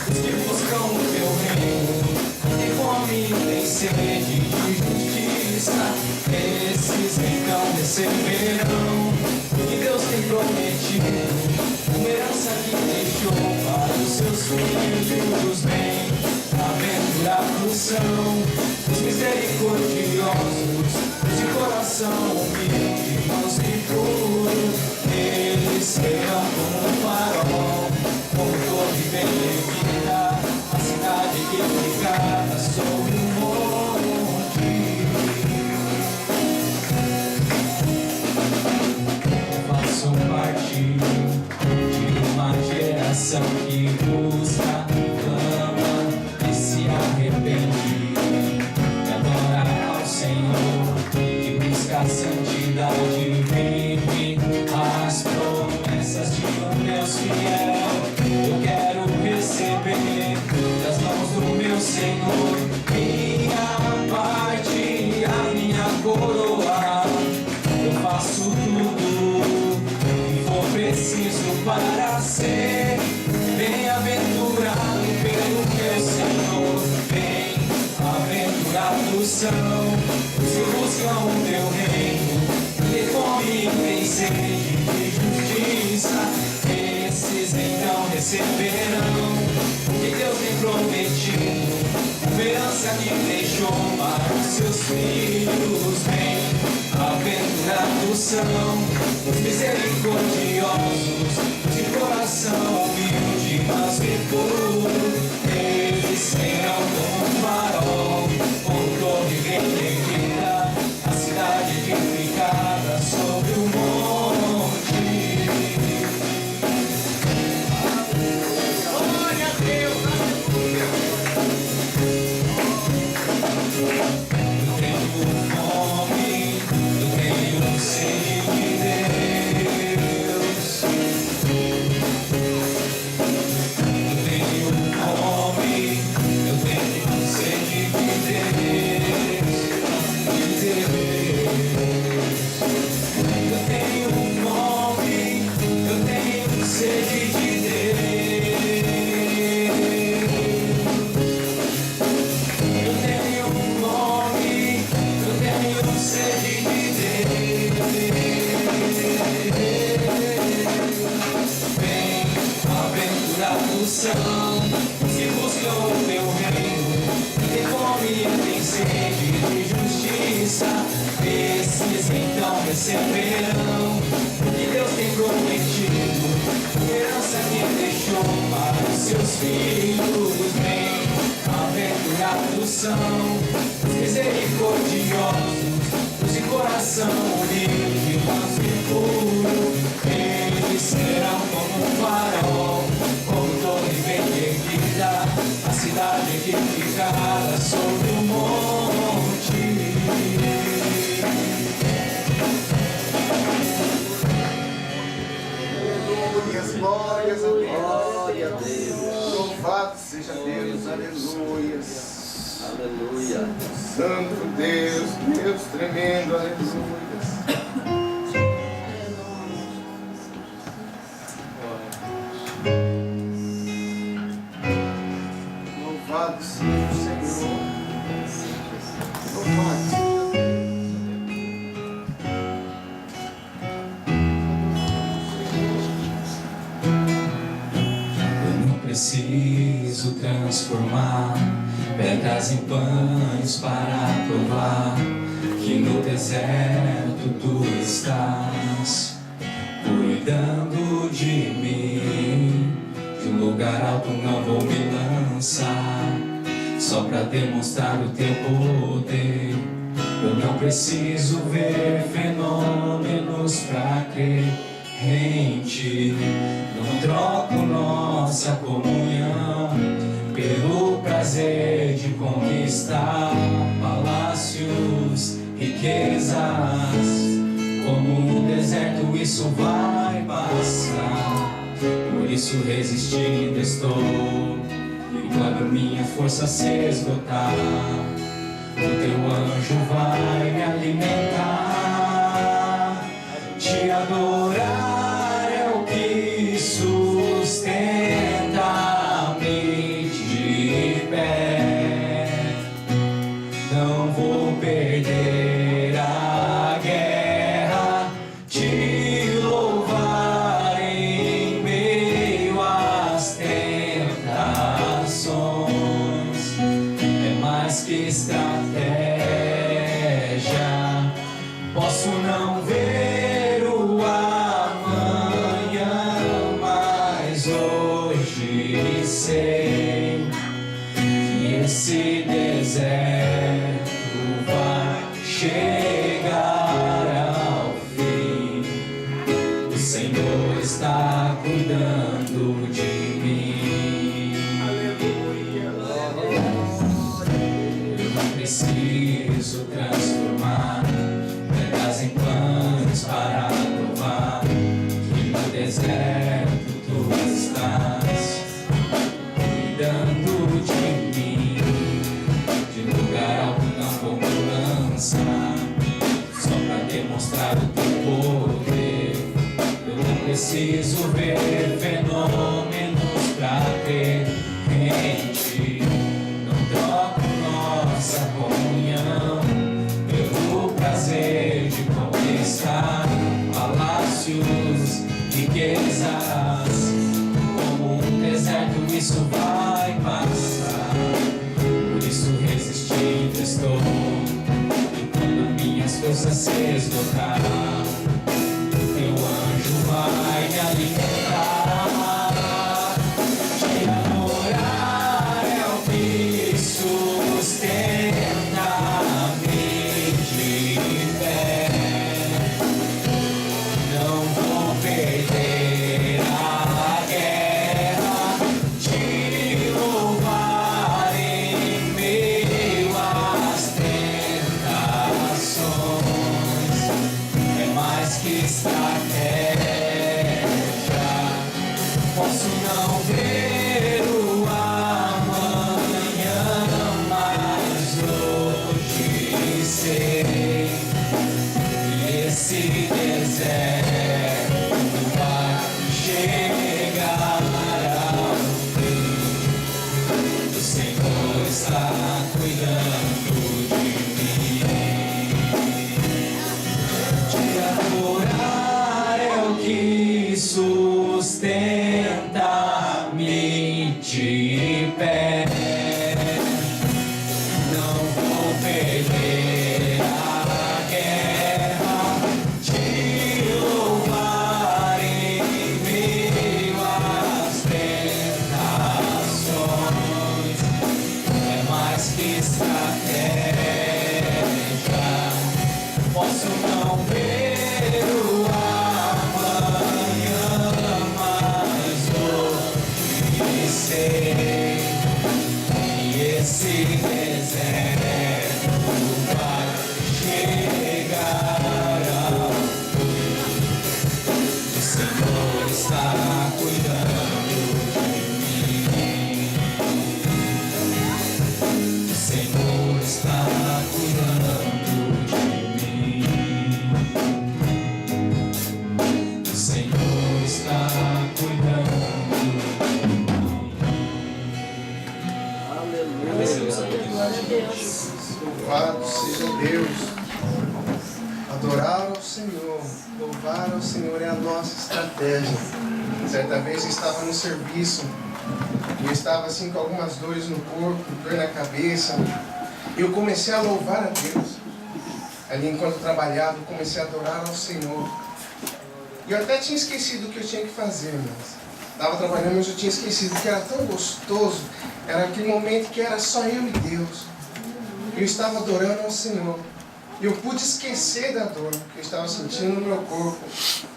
os que buscam o teu reino, tem fome e tem sede de justiça. Esses então receberão o que Deus tem prometido, uma herança que deixou para os seus filhos. Bem-aventurados são os misericordiosos, os de coração humilde, mãos e puro. Eles serão como um farol, como torre bem erguida, a cidade edificada sobre um monte. Faço parte de uma geração que busca, clama e se arrepende, que adora ao Senhor, que busca a santidade, vive as promessas de um Deus fiel. Eu quero receber das mãos do meu Senhor minha parte, a minha coroa. Eu faço tudo que for preciso para ser bem-aventurado pelo meu Senhor. Bem-aventurados são os que buscam o teu reino, tem fome e tem sede de justiça. Esses então receberão o que Deus tem prometido, uma herança que deixou para os seus filhos. Bem-aventurados são os misericordiosos, os de coração humilde, mas de puro. Eles serão como um farol, como torre bem erguida, a cidade edificada sobre o monte. Glória a Deus, aleluia. Eu tenho fome, eu tenho sede de Deus. Eu tenho fome, eu tenho sede de Deus. De Deus. Eu tenho fome, eu tenho sede de Deus. Eu tenho fome, eu tenho sede de Deus. Bem-aventurados são os que buscam o teu reino, tem fome e tem sede de justiça. Esses então receberão o que Deus tem prometido, uma herança que deixou para os seus filhos. Bem-aventurados são os misericordiosos, os de coração humilde, mas de puro. Eles serão como um farol, como torre bem erguida, a cidade edificada sobre o monte. Glórias a Deus. Glória a Deus. Louvado seja Deus. Aleluias. Aleluia. Santo Deus, Deus tremendo. Aleluias. trazem pães para provar que no deserto tu estás cuidando de mim. De um lugar alto não vou me lançar só pra demonstrar o teu poder. Eu não preciso ver fenômenos pra crer em ti. Não troco nossa comunhão pelo prazer de conquistar palácios, riquezas. Como um deserto isso vai passar, por isso resistindo estou. E quando minha força se esgotar, o teu anjo vai me alimentar. Te adorar é o que sustenta-me de pé. Não vou perder a guerra, te louvar em meio às tentações. É mais que estratégia, posso não ver o amanhã, mas hoje sei que esse deserto vai chegar ao fim. O Senhor está cuidando de mim. Eu não preciso transformar pedras em pães para provar que no deserto tu estás cuidando de mim. De lugar alto não vou me lançar só pra demonstrar o teu poder. Eu não preciso ver fenômenos pra crer em ti. Não troco nossa comunhão pelo prazer de conquistar palácios, riquezas. Como um deserto isso vai passar, por isso resistindo estou. E quando minhas forças se esgotar, teu anjo vai me alimentar. Te adorar é o que sustenta-me de pé. Não vou perder a guerra, te louvar em meio às tentações. É mais que estratégia, posso não ver o amanhã, mas hoje sei que esse deserto vai chegar ao fim. O Senhor está cuidando de mim. Te adorar é o que sustenta-me de pé. Não vou perder a guerra, te louvar em meio às tentações. É mais que estratégia, posso não ver o amanhã, mas hoje sei que esse deserto vai chegar ao fim. O Senhor está cuidando de mim. O Senhor está cuidando de mim. O Senhor está cuidando de mim. Louvado seja Deus. Adorar ao Senhor, louvar ao Senhor é a nossa estratégia. Certa vez eu estava no serviço Eu estava assim com algumas dores no corpo, dor na cabeça. Eu comecei a louvar a Deus. Ali enquanto eu trabalhava, eu comecei a adorar ao Senhor. E eu até tinha esquecido o que eu tinha que fazer, mas estava trabalhando, mas eu tinha esquecido que era tão gostoso. Era aquele momento que era só eu e Deus. Eu estava adorando ao Senhor. Eu pude esquecer da dor que eu estava sentindo no meu corpo.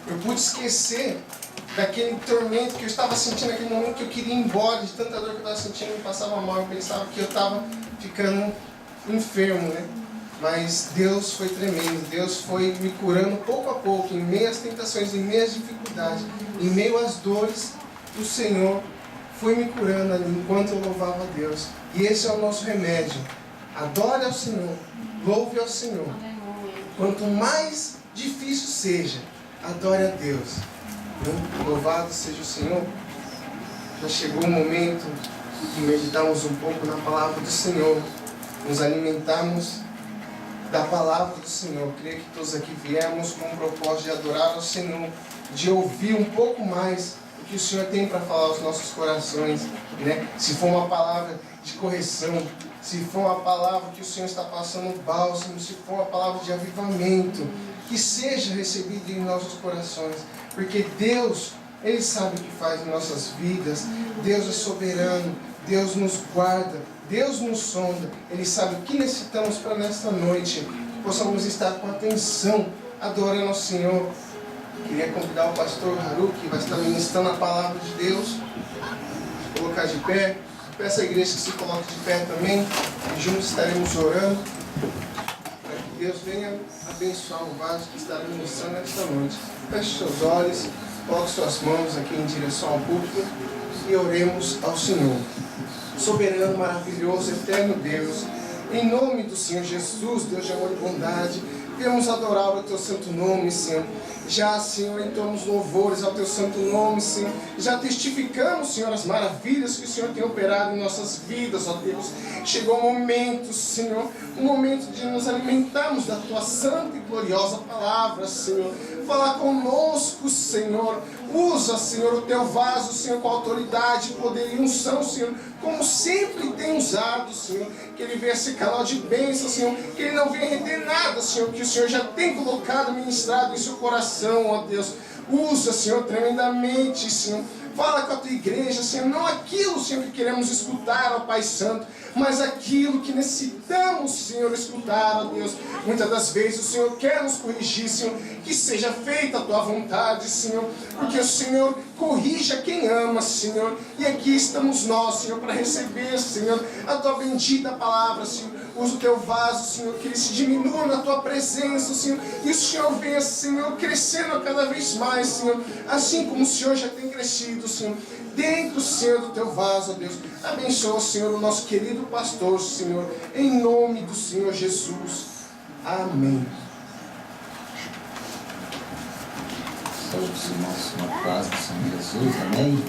Eu pude esquecer daquele tormento que eu estava sentindo naquele momento, que eu queria ir embora de tanta dor que eu estava sentindo, me passava mal, eu pensava que eu estava ficando enfermo, né? Mas Deus foi tremendo, Deus foi me curando pouco a pouco, em meio às tentações, em meio às dificuldades, em meio às dores, o Senhor foi me curando ali enquanto eu louvava a Deus. E esse é o nosso remédio. Adore ao Senhor, louve ao Senhor. Quanto mais difícil seja, adore a Deus. Louvado seja o Senhor. Já chegou o momento de meditarmos um pouco na palavra do Senhor, nos alimentarmos da palavra do Senhor. Eu creio que todos aqui viemos com o propósito de adorar ao Senhor, de ouvir um pouco mais o que o Senhor tem para falar aos nossos corações, né? Se for uma palavra de correção, se for uma palavra que o Senhor está passando bálsamo, se for uma palavra de avivamento, que seja recebida em nossos corações, porque Deus, Ele sabe o que faz em nossas vidas. Deus é soberano, Deus nos guarda, Deus nos sonda, Ele sabe o que necessitamos para nesta noite, que possamos estar com atenção, adorando ao Senhor. Queria convidar o pastor Haru, que vai estar ministrando a palavra de Deus, se colocar de pé. Peço à igreja que se coloque de pé também, e juntos estaremos orando, para que Deus venha abençoar o vaso que estará ministrando nesta noite. Feche seus olhos, coloque suas mãos aqui em direção ao púlpito e oremos ao Senhor. Soberano, maravilhoso, eterno Deus, em nome do Senhor Jesus, Deus de amor e bondade, queremos adorar o Teu santo nome, Senhor. Já, Senhor, entoamos louvores ao Teu santo nome, Senhor. Já testificamos, Senhor, as maravilhas que o Senhor tem operado em nossas vidas, ó Deus. Chegou o momento, Senhor, o momento de nos alimentarmos da Tua santa e gloriosa palavra, Senhor. Falar conosco, Senhor. Usa, Senhor, o Teu vaso, Senhor, com autoridade, poder e unção, Senhor, como sempre tem usado, Senhor. Que ele venha ser canal de bênção, Senhor. Que ele não venha reter nada, Senhor, que o Senhor já tem colocado, ministrado em seu coração, ó Deus. Usa, Senhor, tremendamente, Senhor. Fala com a Tua igreja, Senhor, não aquilo, Senhor, que queremos escutar, ó Pai Santo, mas aquilo que necessitamos, Senhor, escutar, ó Deus. Muitas das vezes o Senhor quer nos corrigir, Senhor, que seja feita a Tua vontade, Senhor, porque o Senhor corrija quem ama, Senhor, e aqui estamos nós, Senhor, para receber, Senhor, a Tua bendita palavra, Senhor. Usa o Teu vaso, Senhor, que ele se diminua na Tua presença, Senhor, e o Senhor venha, Senhor, crescendo a cada vez mais, Senhor, assim como o Senhor já tem crescido, Senhor, dentro, Senhor, do Teu vaso, ó Deus. Abençoa, Senhor, o nosso querido pastor, Senhor, em nome do Senhor Jesus. Amém. Saúde, irmãos, com a paz do Senhor Jesus, amém?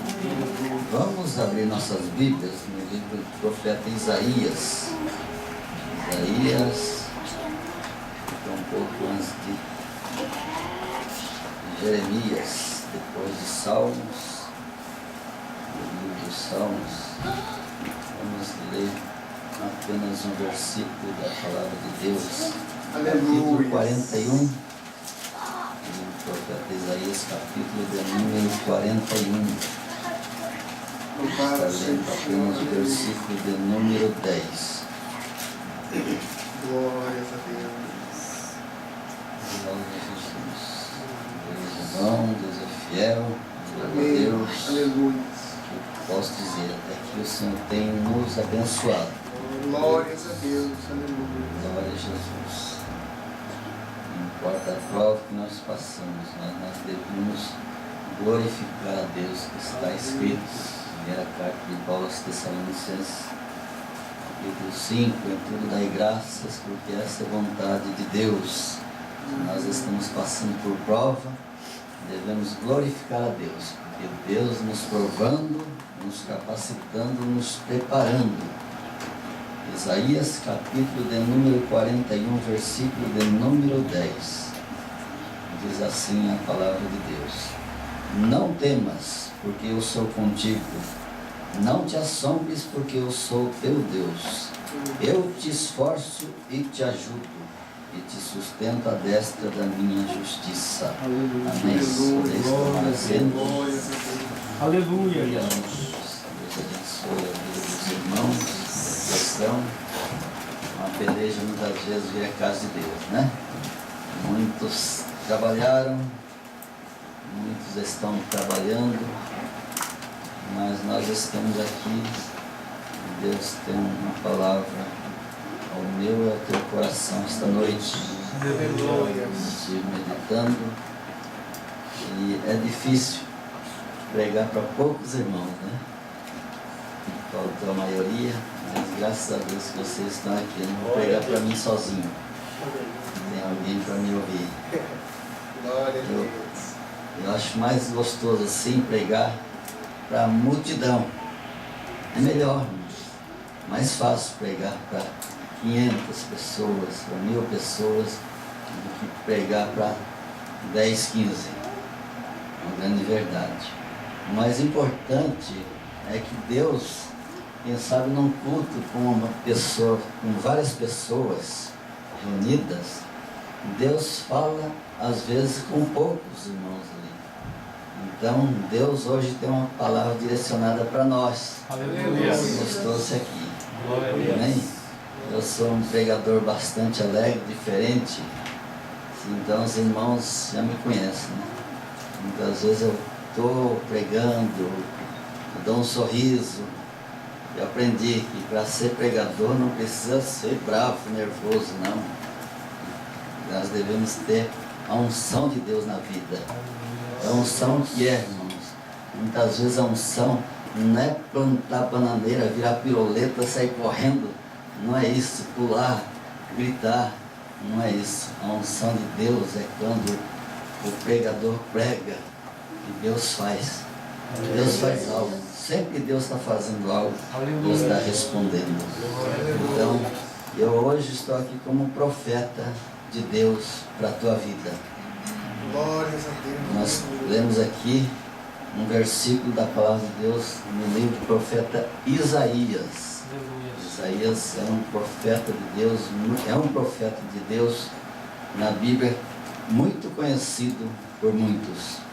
Vamos abrir nossas Bíblias no livro do profeta Isaías. Isaías, um pouco antes de Jeremias, depois de Salmos, o livro dos Salmos. Vamos ler apenas um versículo da palavra de Deus. Capítulo 41. O profeta Isaías, capítulo de número 41. Está lendo apenas o versículo de número 10. Glórias a Deus. Glória a Jesus. Deus é bom, Deus é fiel. Glória a Deus. Aleluia. O que posso dizer é que o Senhor tem nos abençoado. Glórias a Deus. Aleluia. Glória a Jesus. Não importa a prova que nós passamos, nós devemos glorificar a Deus, que está escrito na primeira carta de Paulo aos Tessalonicenses, capítulo 5, em tudo dai graças, porque essa é a vontade de Deus. Se nós estamos passando por prova, devemos glorificar a Deus, porque Deus nos provando, nos capacitando, nos preparando. Isaías, capítulo de número 41, versículo de número 10. Diz assim a palavra de Deus: Não temas, porque eu sou contigo. Não te assombres, porque eu sou teu Deus. Eu te esforço e te ajudo, e te sustento à destra da minha justiça. Amém. Podeis tomar assento. Aleluia. Deus abençoe a vida dos irmãos. Questão, uma peleja muitas vezes vem a casa de Deus, né? Muitos trabalharam, muitos estão trabalhando, mas nós estamos aqui e Deus tem uma palavra ao meu e ao teu coração esta noite. Estive meditando e é difícil pregar para poucos irmãos, né? Faltou a maioria, mas graças a Deus que vocês estão aqui. Eu não vou pregar para mim sozinho. Tem alguém para me ouvir. Eu acho mais gostoso assim pregar para a multidão. É melhor, mais fácil pregar para 500 pessoas, para 1000 pessoas, do que pregar para 10, 15. É uma grande verdade. O mais importante é que Deus, quem sabe num culto com uma pessoa, com várias pessoas reunidas, Deus fala às vezes com poucos irmãos ali. Então Deus hoje tem uma palavra direcionada para nós. Aleluia. Nos trouxe aqui. Amém? Eu sou um pregador bastante alegre, diferente. Então os irmãos já me conhecem, né? Muitas vezes eu estou pregando, eu dou um sorriso. Eu aprendi que para ser pregador não precisa ser bravo, nervoso, não. Nós devemos ter a unção de Deus na vida. A unção que é, irmãos. Muitas vezes a unção não é plantar bananeira, virar piroleta, sair correndo. Não é isso, pular, gritar. Não é isso. A unção de Deus é quando o pregador prega e Deus faz. Deus faz algo. Sempre que Deus está fazendo algo, Deus está respondendo. Então, eu hoje estou aqui como profeta de Deus para a tua vida. Glórias a Deus. Nós lemos aqui um versículo da palavra de Deus no livro do profeta Isaías. Isaías é um profeta de Deus, na Bíblia, muito conhecido por muitos.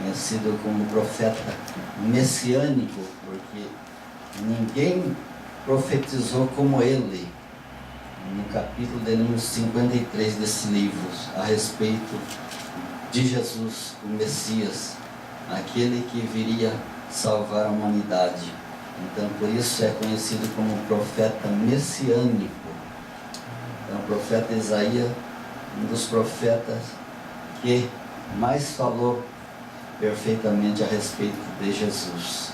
Conhecido como profeta messiânico, porque ninguém profetizou como ele. No capítulo de número 53 desse livro, a respeito de Jesus, o Messias, aquele que viria salvar a humanidade. Então, por isso é conhecido como profeta messiânico. Então, o profeta Isaías, um dos profetas que mais falou perfeitamente a respeito de Jesus.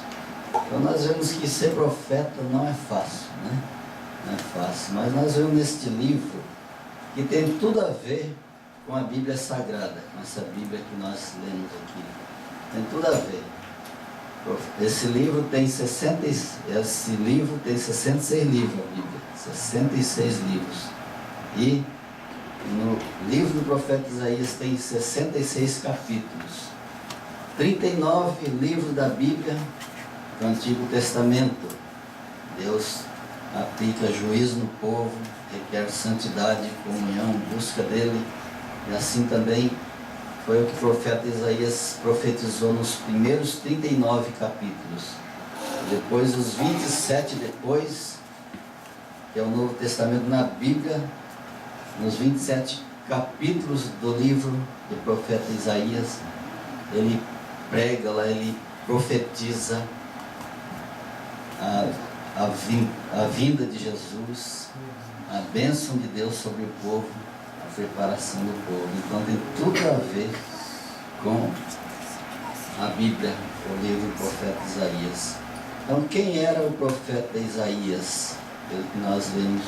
Então, nós vemos que ser profeta não é fácil, né? Não é fácil, mas nós vemos neste livro que tem tudo a ver com a Bíblia Sagrada, com essa Bíblia que nós lemos aqui. Tem tudo a ver. Esse livro tem 66 livros, a Bíblia, 66 livros. E no livro do profeta Isaías tem 66 capítulos. 39 livros da Bíblia do Antigo Testamento. Deus aplica juízo no povo, requer santidade, comunhão, busca dele. E assim também foi o que o profeta Isaías profetizou nos primeiros 39 capítulos. Depois, os 27 depois, que é o Novo Testamento na Bíblia, nos 27 capítulos do livro do profeta Isaías, ele prega lá, ele profetiza a vinda de Jesus, a bênção de Deus sobre o povo, a preparação do povo. Então tem tudo a ver com a Bíblia, o livro do profeta Isaías. Então, quem era o profeta Isaías? Pelo que nós lemos,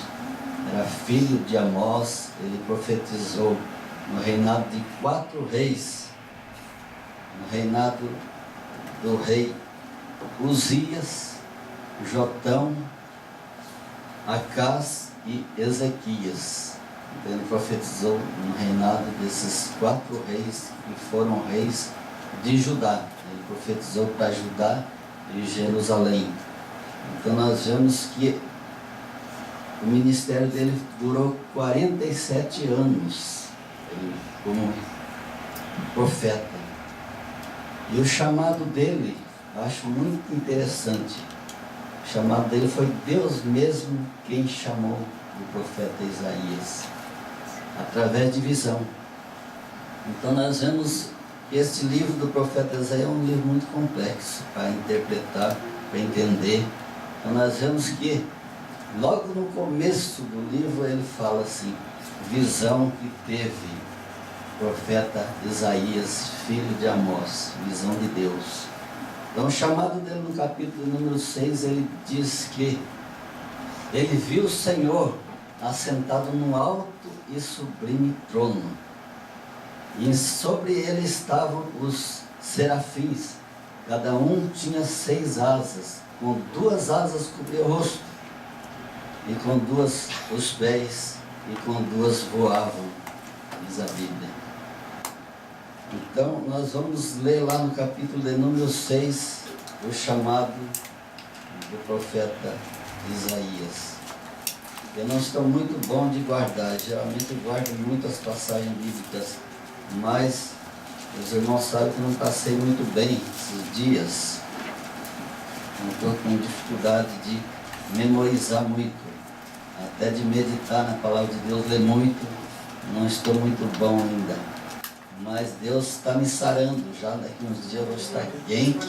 era filho de Amós. Ele profetizou no reinado de 4 reis, no reinado do rei Uzias, Jotão, Acás e Ezequias. Então ele profetizou no reinado desses 4 reis que foram reis de Judá. Ele profetizou para Judá e Jerusalém. Então nós vemos que o ministério dele durou 47 anos como profeta. E o chamado dele, eu acho muito interessante. O chamado dele foi Deus mesmo quem chamou o profeta Isaías, através de visão. Então nós vemos que este livro do profeta Isaías é um livro muito complexo para interpretar, para entender. Então nós vemos que logo no começo do livro ele fala assim, visão que teve o profeta Isaías, filho de Amós, visão de Deus. Então o chamado dele no capítulo número 6, ele diz que ele viu o Senhor assentado num alto e sublime trono. E sobre ele estavam os serafins, cada um tinha 6 asas, com 2 asas cobria o rosto, e com 2 os pés, e com 2 voavam, diz a Bíblia. Então nós vamos ler lá no capítulo de número 6, o chamado do profeta Isaías. Eu não estou muito bom de guardar, geralmente eu guardo muitas passagens bíblicas, mas os irmãos sabem que eu não passei muito bem esses dias. Não estou com dificuldade de memorizar muito, até de meditar na palavra de Deus, ler muito, não estou muito bom ainda. Mas Deus está me sarando, já daqui uns dias eu vou estar quente,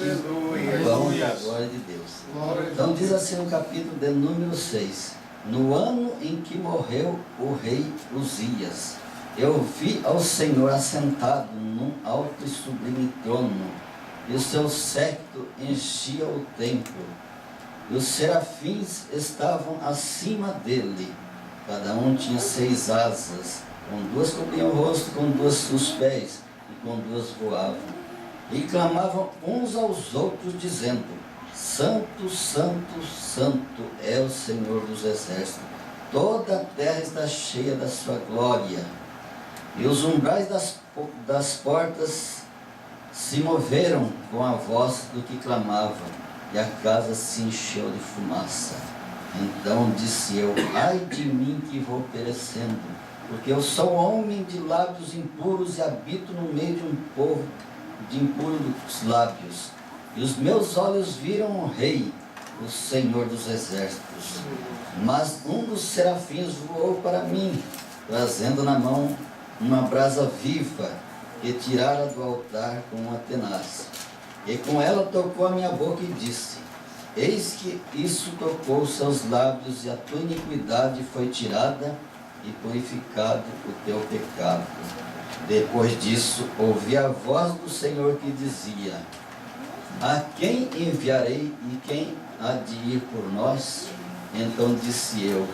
bom da glória de Deus. Então diz assim no capítulo de número 6, no ano em que morreu o rei Uzias, eu vi ao Senhor assentado num alto e sublime trono, e o seu séquito enchia o templo, e os serafins estavam acima dele, cada um tinha 6 asas, com 2 cobriam o rosto, com 2 os pés, e com 2 voavam. E clamavam uns aos outros, dizendo, Santo, Santo, Santo é o Senhor dos exércitos, toda a terra está cheia da sua glória. E os umbrais das portas se moveram com a voz do que clamavam, e a casa se encheu de fumaça. Então disse eu, ai de mim que vou perecendo, porque eu sou homem de lábios impuros e habito no meio de um povo de impuros lábios. E os meus olhos viram o Rei, o Senhor dos exércitos. Mas um dos serafins voou para mim, trazendo na mão uma brasa viva, que tirara do altar com uma tenaz. E com ela tocou a minha boca e disse, eis que isso tocou os seus lábios, e a tua iniquidade foi tirada, e purificado o teu pecado. Depois disso, ouvi a voz do Senhor que dizia, a quem enviarei e quem há de ir por nós? Então disse eu,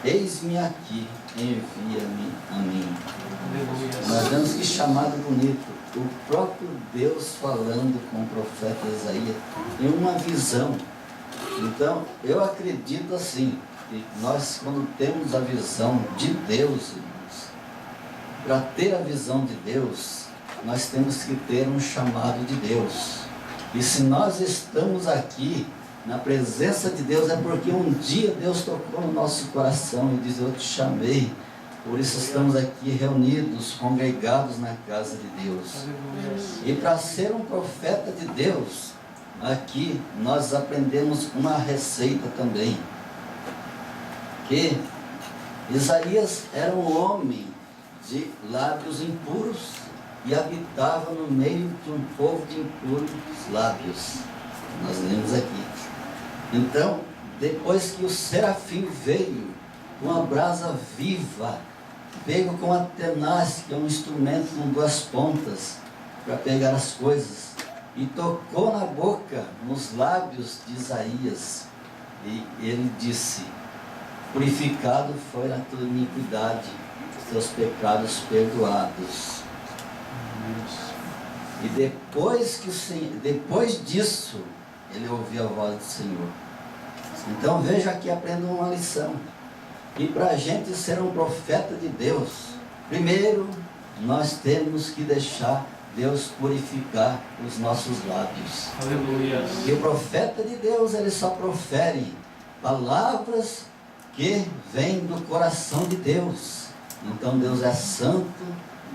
eis-me aqui, envia-me a mim. Nós vemos que chamado bonito, o próprio Deus falando com o profeta Isaías em uma visão. Então, eu acredito assim, que nós, quando temos a visão de Deus, irmãos, para ter a visão de Deus, nós temos que ter um chamado de Deus. E se nós estamos aqui na presença de Deus, é porque um dia Deus tocou no nosso coração e disse, eu te chamei. Por isso estamos aqui reunidos, congregados na casa de Deus. E para ser um profeta de Deus, aqui nós aprendemos uma receita também. Que Isaías era um homem de lábios impuros e habitava no meio de um povo de impuros lábios. Nós lemos aqui. Então, depois que o serafim veio com a brasa viva, veio com a tenaz, que é um instrumento com 2 pontas, para pegar as coisas, e tocou na boca, nos lábios de Isaías, e ele disse, purificado foi a tua iniquidade, os teus pecados perdoados. E depois disso, ele ouviu a voz do Senhor. Então veja aqui, aprenda uma lição. E para a gente ser um profeta de Deus, primeiro nós temos que deixar Deus purificar os nossos lábios. Aleluia. E o profeta de Deus, ele só profere palavras que vêm do coração de Deus. Então Deus é santo,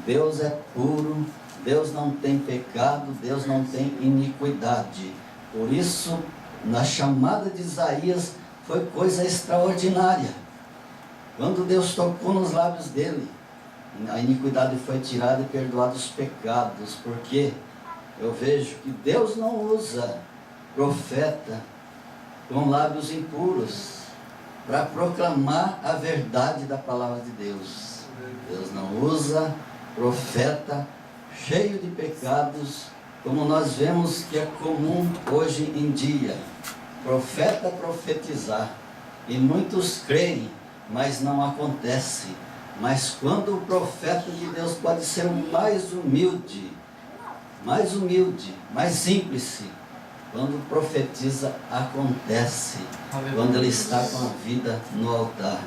Deus é puro, Deus não tem pecado, Deus não tem iniquidade. Por isso, na chamada de Isaías, foi coisa extraordinária. Quando Deus tocou nos lábios dele, a iniquidade foi tirada e perdoados os pecados, porque eu vejo que Deus não usa profeta com lábios impuros para proclamar a verdade da palavra de Deus. Deus não usa profeta cheio de pecados, como nós vemos que é comum hoje em dia. Profeta profetizar, e muitos creem, mas não acontece. Mas quando o profeta de Deus pode ser o mais humilde, mais simples, quando profetiza, acontece. Quando ele está com a vida no altar.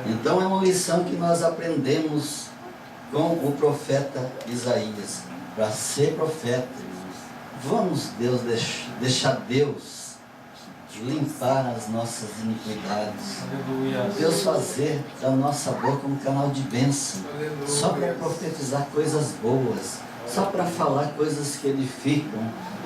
Então é uma lição que nós aprendemos com o profeta Isaías. Para ser profeta, vamos deixar Deus limpar as nossas iniquidades. Deus fazer da nossa boca um canal de bênção, só para profetizar coisas boas, só para falar coisas que edificam,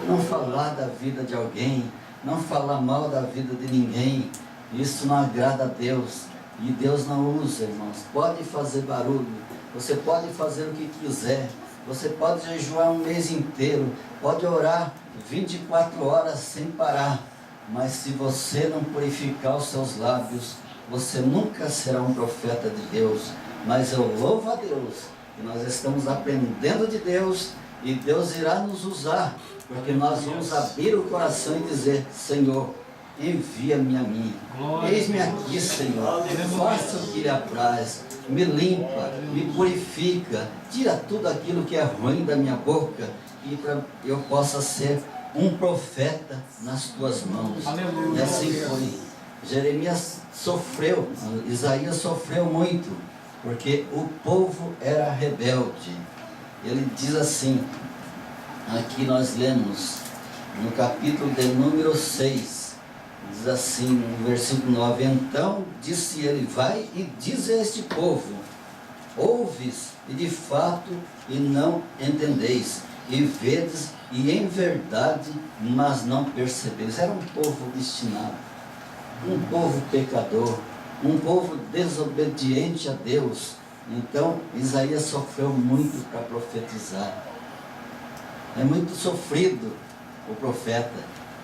não falar da vida de alguém, não falar mal da vida de ninguém. Isso não agrada a Deus, e Deus não usa, irmãos. Pode fazer barulho, você pode fazer o que quiser, você pode jejuar um mês inteiro, pode orar 24 horas sem parar, mas se você não purificar os seus lábios, você nunca será um profeta de Deus. Mas eu louvo a Deus, que nós estamos aprendendo de Deus, e Deus irá nos usar, porque nós vamos abrir o coração e dizer: Senhor, envia-me a mim. Eis-me aqui, Senhor, faça o que lhe apraz, me limpa, me purifica, tira tudo aquilo que é ruim da minha boca, e para eu possa ser um profeta nas tuas mãos. Aleluia. E assim foi. Jeremias sofreu, Isaías sofreu muito, porque o povo era rebelde. Ele diz assim, aqui nós lemos no capítulo de número 6, diz assim no versículo 9: Então disse ele: vai e diz a este povo: ouves e de fato e não entendeis, e vedes e em verdade, mas não percebeis. Era um povo obstinado, um povo pecador, um povo desobediente a Deus. Então Isaías sofreu muito para profetizar. É muito sofrido o profeta,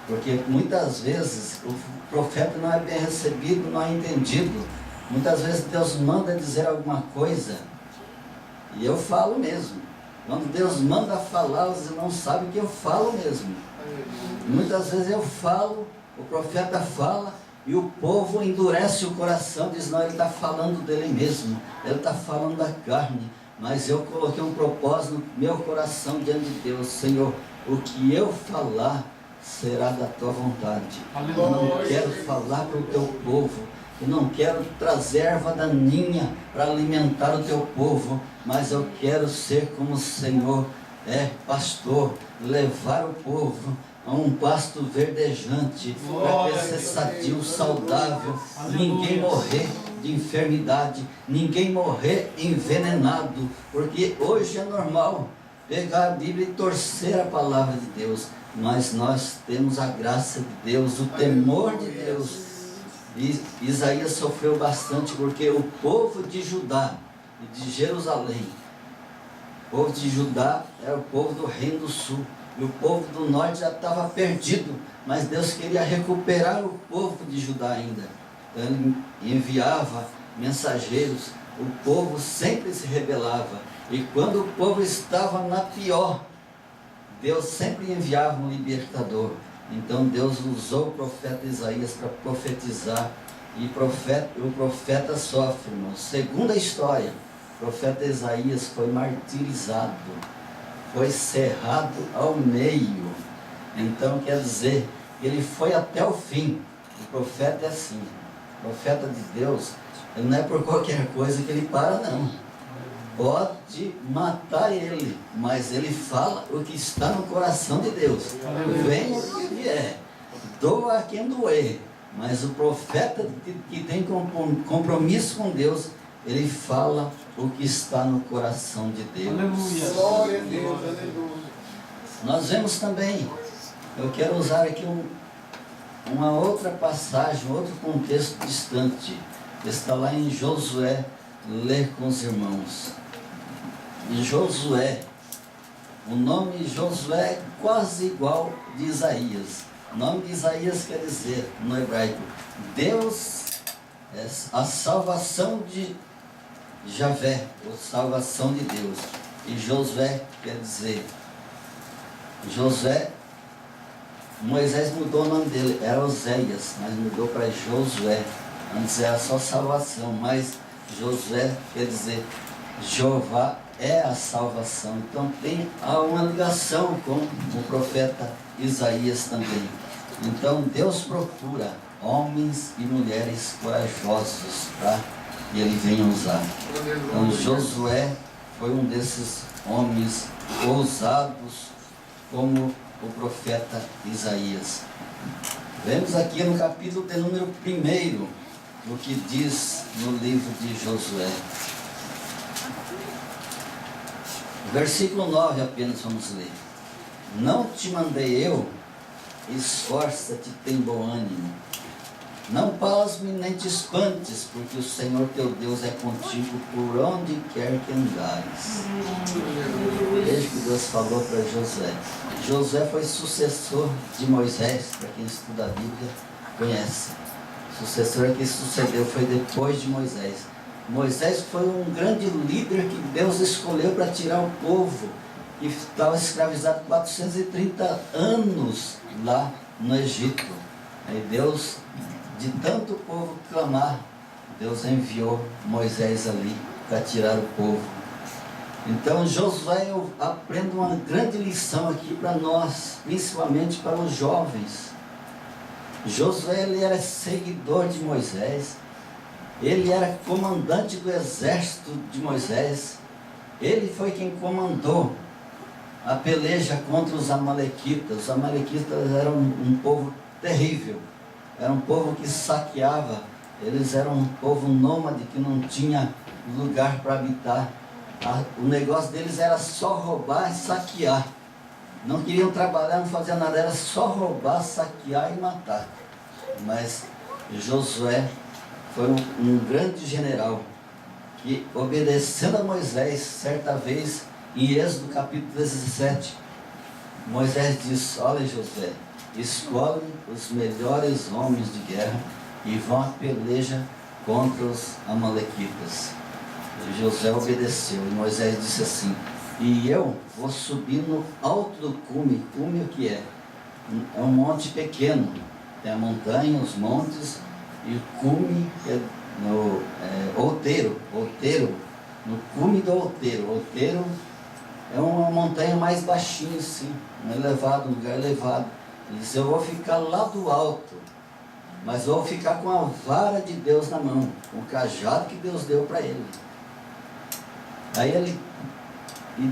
porque muitas vezes o profeta não é bem recebido, não é entendido. Muitas vezes Deus manda dizer alguma coisa, e eu falo mesmo. Quando Deus manda falar, os irmãos sabem que eu falo mesmo. Muitas vezes eu falo, o profeta fala, e o povo endurece o coração, diz: não, ele está falando dele mesmo, ele está falando da carne. Mas eu coloquei um propósito no meu coração diante de Deus: Senhor, o que eu falar será da tua vontade. Eu não quero falar para o teu povo, eu não quero trazer erva daninha para alimentar o teu povo, mas eu quero ser como o Senhor é pastor, levar o povo a um pasto verdejante, para crescer sadio, saudável, ninguém morrer de enfermidade, ninguém morrer envenenado, porque hoje é normal pegar a Bíblia e torcer a palavra de Deus, mas nós temos a graça de Deus, o temor de Deus. E Isaías sofreu bastante, porque o povo de Judá e de Jerusalém, o povo de Judá era o povo do reino do sul, e o povo do norte já estava perdido, mas Deus queria recuperar o povo de Judá ainda. Então ele enviava mensageiros, o povo sempre se rebelava, e quando o povo estava na pior, Deus sempre enviava um libertador. Então Deus usou o profeta Isaías para profetizar, e o profeta sofre, irmão. Segunda história, o profeta Isaías foi martirizado, foi cerrado ao meio. Então quer dizer, ele foi até o fim. O profeta é assim, o profeta de Deus, ele não é por qualquer coisa que ele para, não. pode matar ele, mas ele fala o que está no coração de Deus. Venha o que vier, doa a quem doer, mas o profeta que tem compromisso com Deus, ele fala o que está no coração de Deus. Glória a Deus, aleluia. Nós vemos também, eu quero usar aqui uma outra passagem, outro contexto distante, está lá em Josué, ler com os irmãos. E Josué, o nome Josué é quase igual de Isaías. O nome de Isaías quer dizer, no hebraico, Deus é a salvação de Javé, ou salvação de Deus. E Josué quer dizer, Josué, Moisés mudou o nome dele, era Oséias, mas mudou para Josué. Antes era só salvação, mas Josué quer dizer, Jeová é a salvação. Então tem uma ligação com o profeta Isaías também. Então Deus procura homens e mulheres corajosos para que ele venha usar. Então Josué foi um desses homens ousados como o profeta Isaías. Vemos aqui no capítulo de número 1, o que diz no livro de Josué. Versículo 9 apenas vamos ler. Não te mandei eu, esforça-te, tem bom ânimo. Não pasme nem te espantes, porque o Senhor teu Deus é contigo por onde quer que andares. Veja que Deus falou para Josué. Josué foi sucessor de Moisés, para quem estuda a Bíblia conhece. O sucessor que sucedeu foi depois de Moisés. Moisés foi um grande líder que Deus escolheu para tirar o povo que estava escravizado 430 anos lá no Egito. Aí Deus, de tanto povo clamar, Deus enviou Moisés ali para tirar o povo. Então Josué, eu aprendo uma grande lição aqui para nós, principalmente para os jovens. Josué, ele era seguidor de Moisés, ele era comandante do exército de Moisés, ele foi quem comandou a peleja contra os amalequitas. Os amalequitas eram um povo terrível, era um povo que saqueava, eles eram um povo nômade que não tinha lugar para habitar. O negócio deles era só roubar e saquear. Não queriam trabalhar, não faziam nada, era só roubar, saquear e matar. Mas Josué foi um grande general que, obedecendo a Moisés, certa vez, em Êxodo capítulo 17, Moisés disse: olha Josué, escolhe os melhores homens de guerra e vão à peleja contra os amalequitas. E Josué obedeceu, e Moisés disse assim: e eu vou subir no alto do cume. Cume o que é? É um monte pequeno, tem a montanha, os montes, e o cume é no outeiro, no cume do outeiro. Outeiro é uma montanha mais baixinha assim, um lugar elevado. Ele disse: eu vou ficar lá do alto, mas vou ficar com a vara de Deus na mão, com o cajado que Deus deu para ele. Aí ele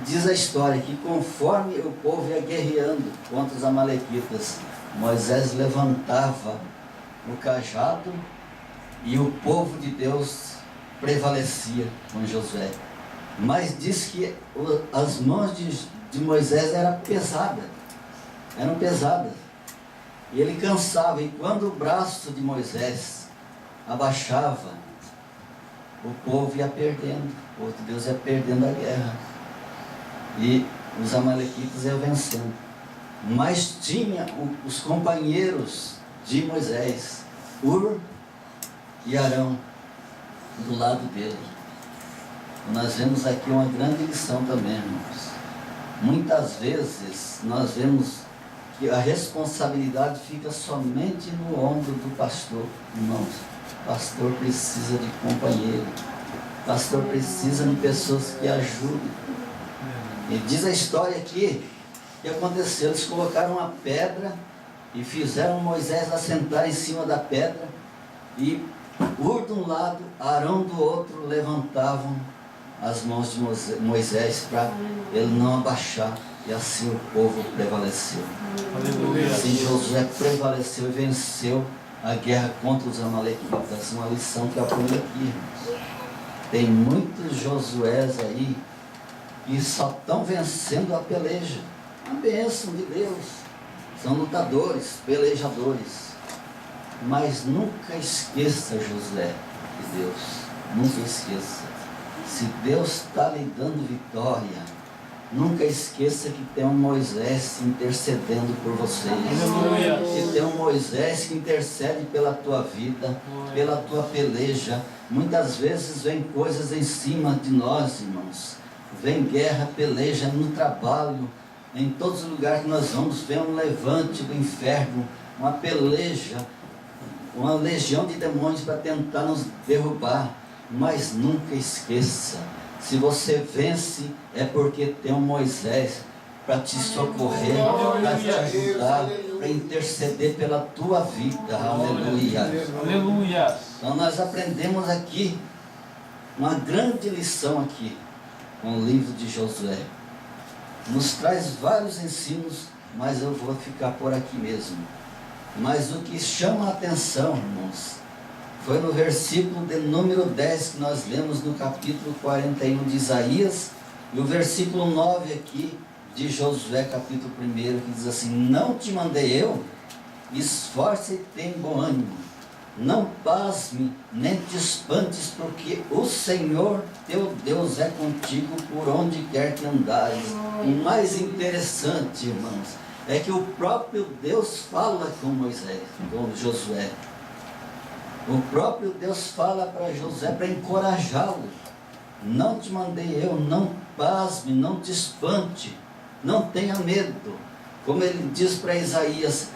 diz a história que conforme o povo ia guerreando contra os amalequitas, Moisés levantava o cajado e o povo de Deus prevalecia com Josué. Mas diz que as mãos de Moisés eram pesadas, e ele cansava, e quando o braço de Moisés abaixava, o povo ia perdendo, o povo de Deus ia perdendo a guerra, e os amalequitas iam vencendo. Mas tinha os companheiros de Moisés, Ur e Arão, do lado dele. Nós vemos aqui uma grande lição também, irmãos. Muitas vezes nós vemos que a responsabilidade fica somente no ombro do pastor. Irmãos, o pastor precisa de companheiro, o pastor precisa de pessoas que ajudem. E diz a história aqui que aconteceu: eles colocaram uma pedra e fizeram Moisés assentar em cima da pedra, e Ur de um lado, Arão do outro levantavam as mãos de Moisés para ele não abaixar, e assim o povo prevaleceu. Assim Josué prevaleceu e venceu a guerra contra os amalequitas. Uma lição que eu aprendi aqui, irmãos. Tem muitos Josués aí que só estão vencendo a peleja. A bênção de Deus. São lutadores, pelejadores. Mas nunca esqueça, Josué, de Deus. Nunca esqueça. Se Deus está lhe dando vitória, nunca esqueça que tem um Moisés intercedendo por vocês. Que tem um Moisés que intercede pela tua vida, pela tua peleja. Muitas vezes vem coisas em cima de nós, irmãos. Vem guerra, peleja no trabalho, em todos os lugares que nós vamos, vem um levante do inferno, uma peleja, uma legião de demônios para tentar nos derrubar. Mas nunca esqueça, se você vence é porque tem um Moisés para te socorrer, para te ajudar, para interceder pela tua vida. Aleluia. Aleluia. Então nós aprendemos aqui uma grande lição aqui com o livro de Josué. Nos traz vários ensinos, mas eu vou ficar por aqui mesmo. Mas o que chama a atenção, irmãos, foi no versículo de número 10 que nós lemos no capítulo 41 de Isaías, e o versículo 9 aqui de Josué, capítulo 1, que diz assim: não te mandei eu, esforce e tenha bom ânimo, não pasme, nem te espantes, porque o Senhor teu Deus é contigo por onde quer que andares. O mais interessante, irmãos, é que o próprio Deus fala com Moisés, com Josué. O próprio Deus fala para Josué para encorajá-lo. Não te mandei eu, não pasme, não te espante, não tenha medo. Como ele diz para Isaías,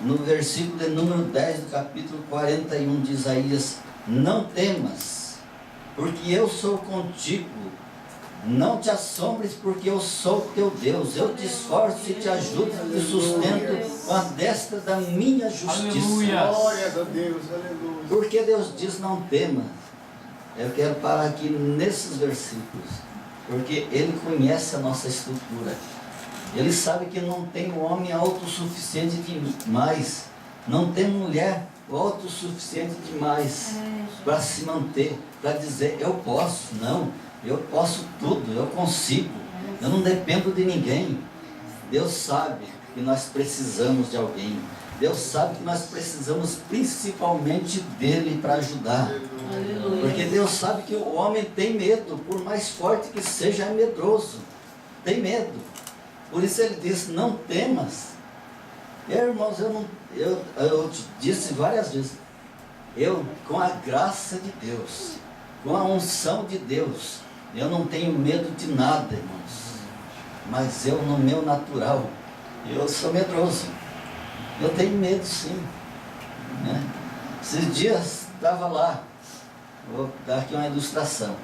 no versículo de número 10 do capítulo 41 de Isaías: não temas, porque eu sou contigo. Não te assombres, porque eu sou teu Deus. Eu te esforço e te ajudo e te sustento com a destra da minha justiça. Aleluia. Glórias a Deus, aleluia. Porque Deus diz não tema. Eu quero parar aqui nesses versículos, porque Ele conhece a nossa estrutura. Ele sabe que não tem homem autossuficiente demais, não tem mulher autossuficiente demais para se manter, para dizer eu posso. Não, eu posso tudo, eu consigo, eu não dependo de ninguém. Deus sabe que nós precisamos de alguém. Deus sabe que nós precisamos principalmente dele para ajudar. Porque Deus sabe que o homem tem medo, por mais forte que seja, é medroso, tem medo. Por isso ele diz: não temas. Irmãos, eu te disse várias vezes, eu, com a graça de Deus, com a unção de Deus, eu não tenho medo de nada, irmãos. Mas eu, no meu natural, eu sou medroso. Eu tenho medo, sim, né? Esses dias estava lá, vou dar aqui uma ilustração,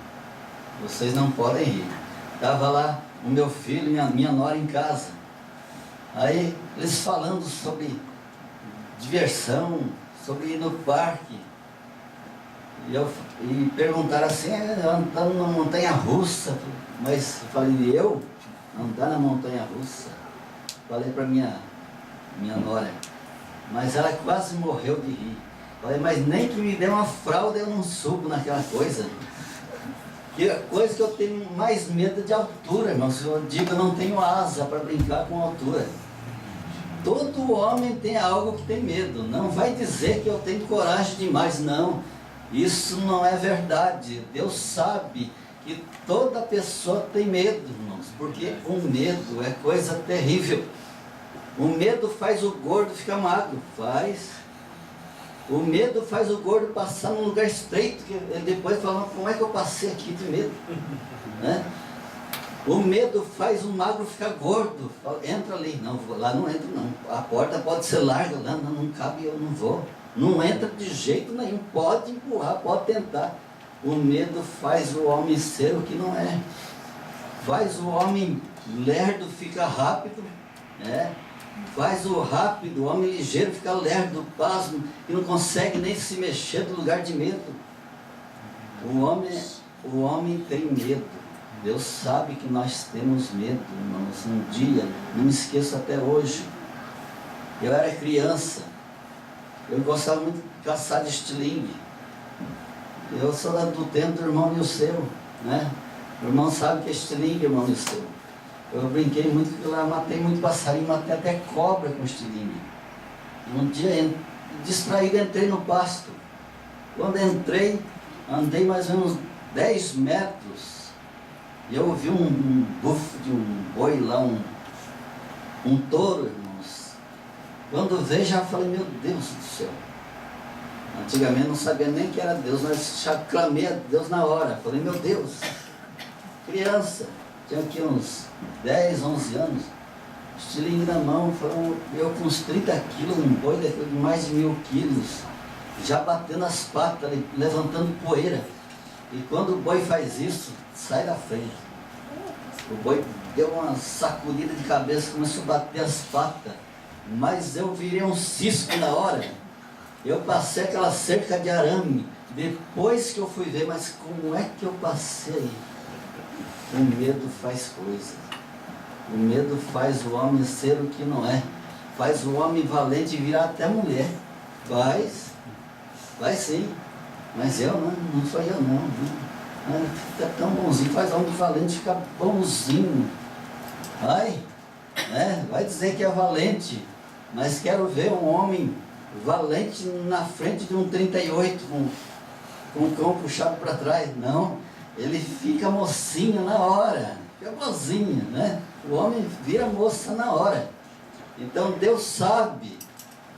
vocês não podem rir. Estava lá o meu filho e minha nora em casa. Aí eles falando sobre diversão, sobre ir no parque. E perguntaram assim: andando na montanha russa. Mas eu falei: eu andar na montanha russa? Falei para minha nora, mas ela quase morreu de rir. Falei: mas nem que me dê uma fralda eu não subo naquela coisa. Que a coisa que eu tenho mais medo é de altura, irmão. Se eu digo, eu não tenho asa para brincar com altura. Todo homem tem algo que tem medo. Não vai dizer que eu tenho coragem demais, não. Isso não é verdade. Deus sabe que toda pessoa tem medo, irmãos, porque o medo é coisa terrível. O medo faz o gordo ficar magro, faz. O medo faz o gordo passar num lugar estreito, que ele depois fala: como é que eu passei aqui de medo? Né? O medo faz o magro ficar gordo. Fala: entra ali. Não, lá não entro não. A porta pode ser larga, lá não cabe, eu não vou. Não entra de jeito nenhum. Pode empurrar, pode tentar. O medo faz o homem ser o que não é. Faz o homem lerdo ficar rápido, né? Faz o rápido, o homem ligeiro ficar lerdo, pasmo, e não consegue nem se mexer do lugar de medo. O o homem tem medo. Deus sabe que nós temos medo, irmãos. Um dia, não me esqueço até hoje, eu era criança, eu gostava muito de caçar de estilingue. Eu sou do tempo do irmão Nilceu, né? O irmão sabe que é estilingue, irmão Nilceu. Eu brinquei muito com lá, matei muito passarinho, matei até cobra com estilingue. Um dia, distraído, entrei no pasto. Quando entrei, andei mais ou menos 10 metros. E eu ouvi um bufo de um boi lá, um touro, irmãos. Quando vejo, já falei, meu Deus do céu. Antigamente não sabia nem que era Deus, mas já clamei a Deus na hora. Falei, meu Deus, criança, tinha aqui uns 10, 11 anos, estilingue na mão, eu com uns 30 quilos, um boi de mais de 1000 quilos, já batendo as patas, levantando poeira. E quando o boi faz isso, sai da frente. O boi deu uma sacudida de cabeça, começou a bater as patas, mas eu virei um cisco na hora. Eu passei aquela cerca de arame, depois que eu fui ver, mas como é que eu passei? O medo faz coisa. O medo faz o homem ser o que não é. Faz o homem valente virar até mulher. Vai sim. Mas eu não sou eu não. Fica tão bonzinho, faz o homem valente ficar bonzinho. Vai dizer que é valente. Mas quero ver um homem valente na frente de um 38 com o cão puxado para trás. Não, ele fica mocinho na hora, fica mocinho, né? O homem vira moça na hora. Então Deus sabe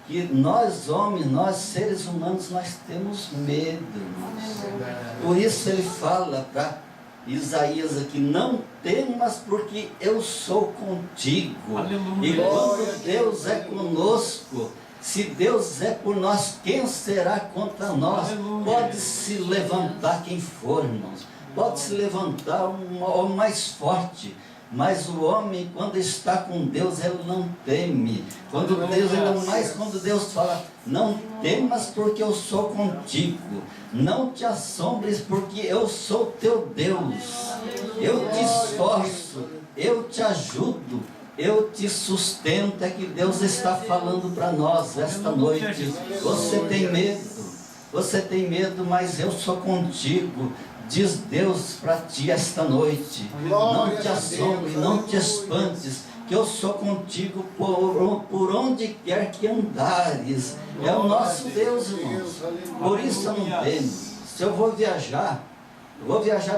que nós homens, nós seres humanos, nós temos medo, irmãos. Por isso ele fala para Isaías aqui, não temas porque eu sou contigo. Aleluia. E quando Deus é conosco, se Deus é por nós, quem será contra nós? Aleluia. Pode se levantar quem for, irmãos. Pode se levantar o mais forte. Mas o homem, quando está com Deus, ele não teme. Quando Deus, ainda mais quando Deus fala, não temas porque eu sou contigo. Não te assombres porque eu sou teu Deus. Eu te esforço, eu te ajudo, eu te sustento. É que Deus está falando para nós esta noite. Você tem medo, mas eu sou contigo. Diz Deus para ti esta noite, não te assombres, não te espantes, que eu sou contigo por onde quer que andares. É o nosso Deus, irmãos. Por isso eu não temo. Se eu vou viajar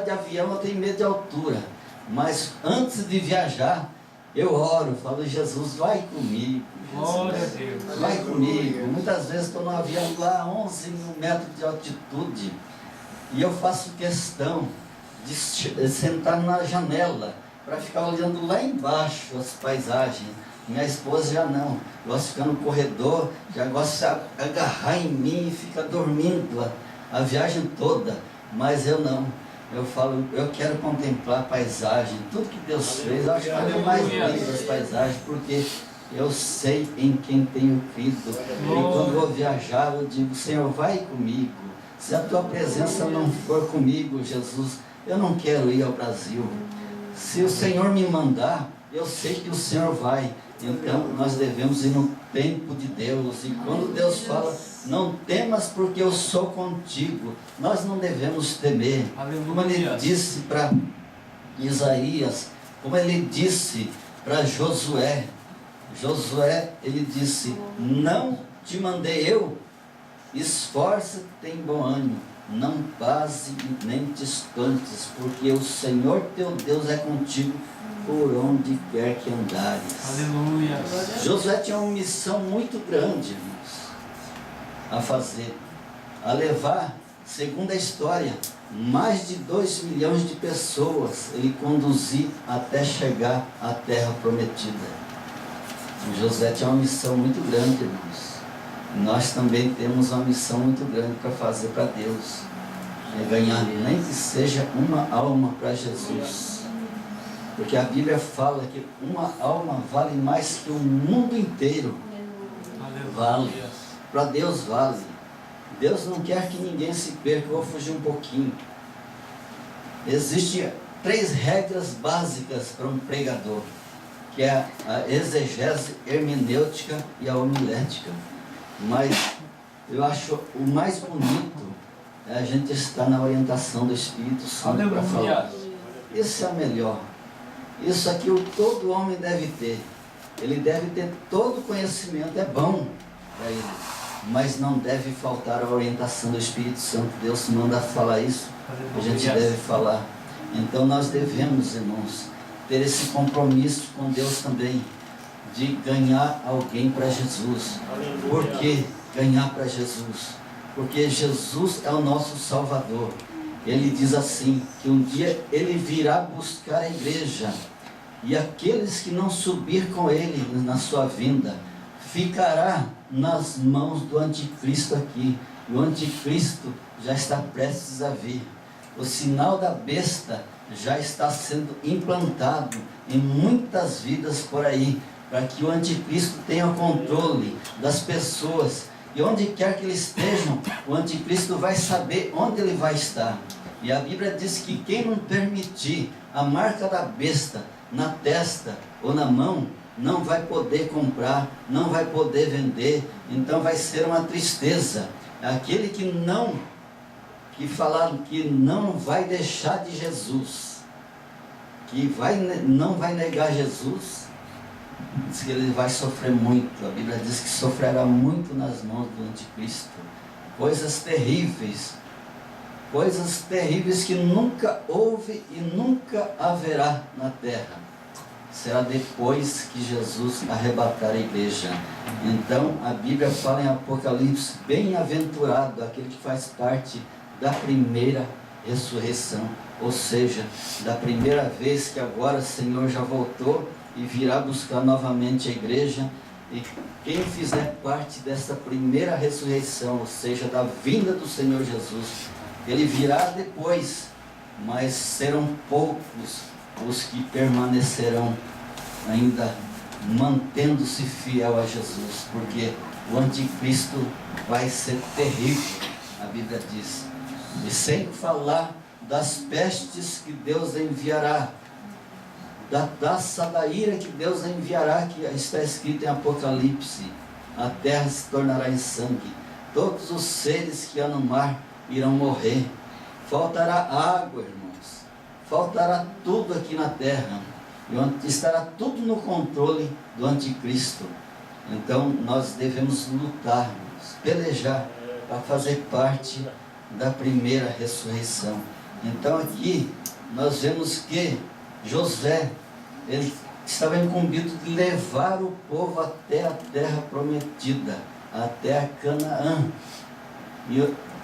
de avião, eu tenho medo de altura. Mas antes de viajar, eu oro, falo, Jesus, vai comigo. Jesus, vai comigo. Muitas vezes estou no avião lá a 11 mil metros de altitude. E eu faço questão de sentar na janela para ficar olhando lá embaixo as paisagens. Minha esposa já não. Gosta de ficar no corredor, já gosta de agarrar em mim e fica dormindo a viagem toda. Mas eu não. Eu falo, eu quero contemplar a paisagem, tudo que Deus fez. Eu acho que é mais lindo as paisagens, porque eu sei em quem tenho crido. E quando vou viajar, eu digo, Senhor, vai comigo. Se a tua presença não for comigo, Jesus, eu não quero ir ao Brasil. Se o Senhor me mandar, eu sei que o Senhor vai. Então nós devemos ir no tempo de Deus. E quando Deus fala, não temas porque eu sou contigo, nós não devemos temer. Como ele disse para Isaías, como ele disse para Josué. Josué, ele disse, não te mandei eu? Esforça-te, tem bom ânimo, não pase nem te espantes, porque o Senhor teu Deus é contigo por onde quer que andares. Aleluia. Josué tinha uma missão muito grande, irmãos, a fazer, a levar, segundo a história, mais de 2 milhões de pessoas ele conduzir até chegar à terra prometida. Josué tinha uma missão muito grande, irmãos. Nós também temos uma missão muito grande para fazer para Deus. É ganhar nem que seja uma alma para Jesus. Porque a Bíblia fala que uma alma vale mais que o mundo inteiro. Vale. Para Deus vale. Deus não quer que ninguém se perca. Eu vou fugir um pouquinho. Existem 3 regras básicas para um pregador, que é a exegese, hermenêutica e a homilética. Mas eu acho o mais bonito é a gente estar na orientação do Espírito Santo para falar. Isso é o melhor. Isso aqui todo homem deve ter. Ele deve ter todo o conhecimento, é bom para ele. Mas não deve faltar a orientação do Espírito Santo. Deus manda falar isso, a gente deve falar. Então nós devemos, irmãos, ter esse compromisso com Deus também, de ganhar alguém para Jesus. Por que ganhar para Jesus? Porque Jesus é o nosso Salvador. Ele diz assim, que um dia Ele virá buscar a igreja, e aqueles que não subir com Ele na sua vinda, ficará nas mãos do anticristo aqui. E o anticristo já está prestes a vir. O sinal da besta já está sendo implantado em muitas vidas por aí, para que o anticristo tenha o controle das pessoas. E onde quer que eles estejam, o anticristo vai saber onde ele vai estar. E a Bíblia diz que quem não permitir a marca da besta na testa ou na mão, não vai poder comprar, não vai poder vender. Então vai ser uma tristeza. Aquele que falar que não vai deixar de Jesus, que não vai negar Jesus, diz que ele vai sofrer muito. A Bíblia diz que sofrerá muito nas mãos do anticristo. Coisas terríveis que nunca houve e nunca haverá na terra. Será depois que Jesus arrebatar a igreja. Então a Bíblia fala em Apocalipse, bem-aventurado aquele que faz parte da primeira ressurreição, ou seja, da primeira vez que agora o Senhor já voltou e virá buscar novamente a igreja. E quem fizer parte dessa primeira ressurreição, ou seja, da vinda do Senhor Jesus, ele virá depois, mas serão poucos os que permanecerão ainda mantendo-se fiel a Jesus, porque o anticristo vai ser terrível, a Bíblia diz. E sem falar das pestes que Deus enviará, da taça da ira que Deus enviará, que está escrito em Apocalipse. A terra se tornará em sangue, todos os seres que há no mar irão morrer, faltará água, irmãos, faltará tudo aqui na terra, e estará tudo no controle do anticristo. Então nós devemos lutar, pelejar para fazer parte da primeira ressurreição. Então aqui nós vemos que José, ele estava incumbido de levar o povo até a terra prometida, até a Canaã.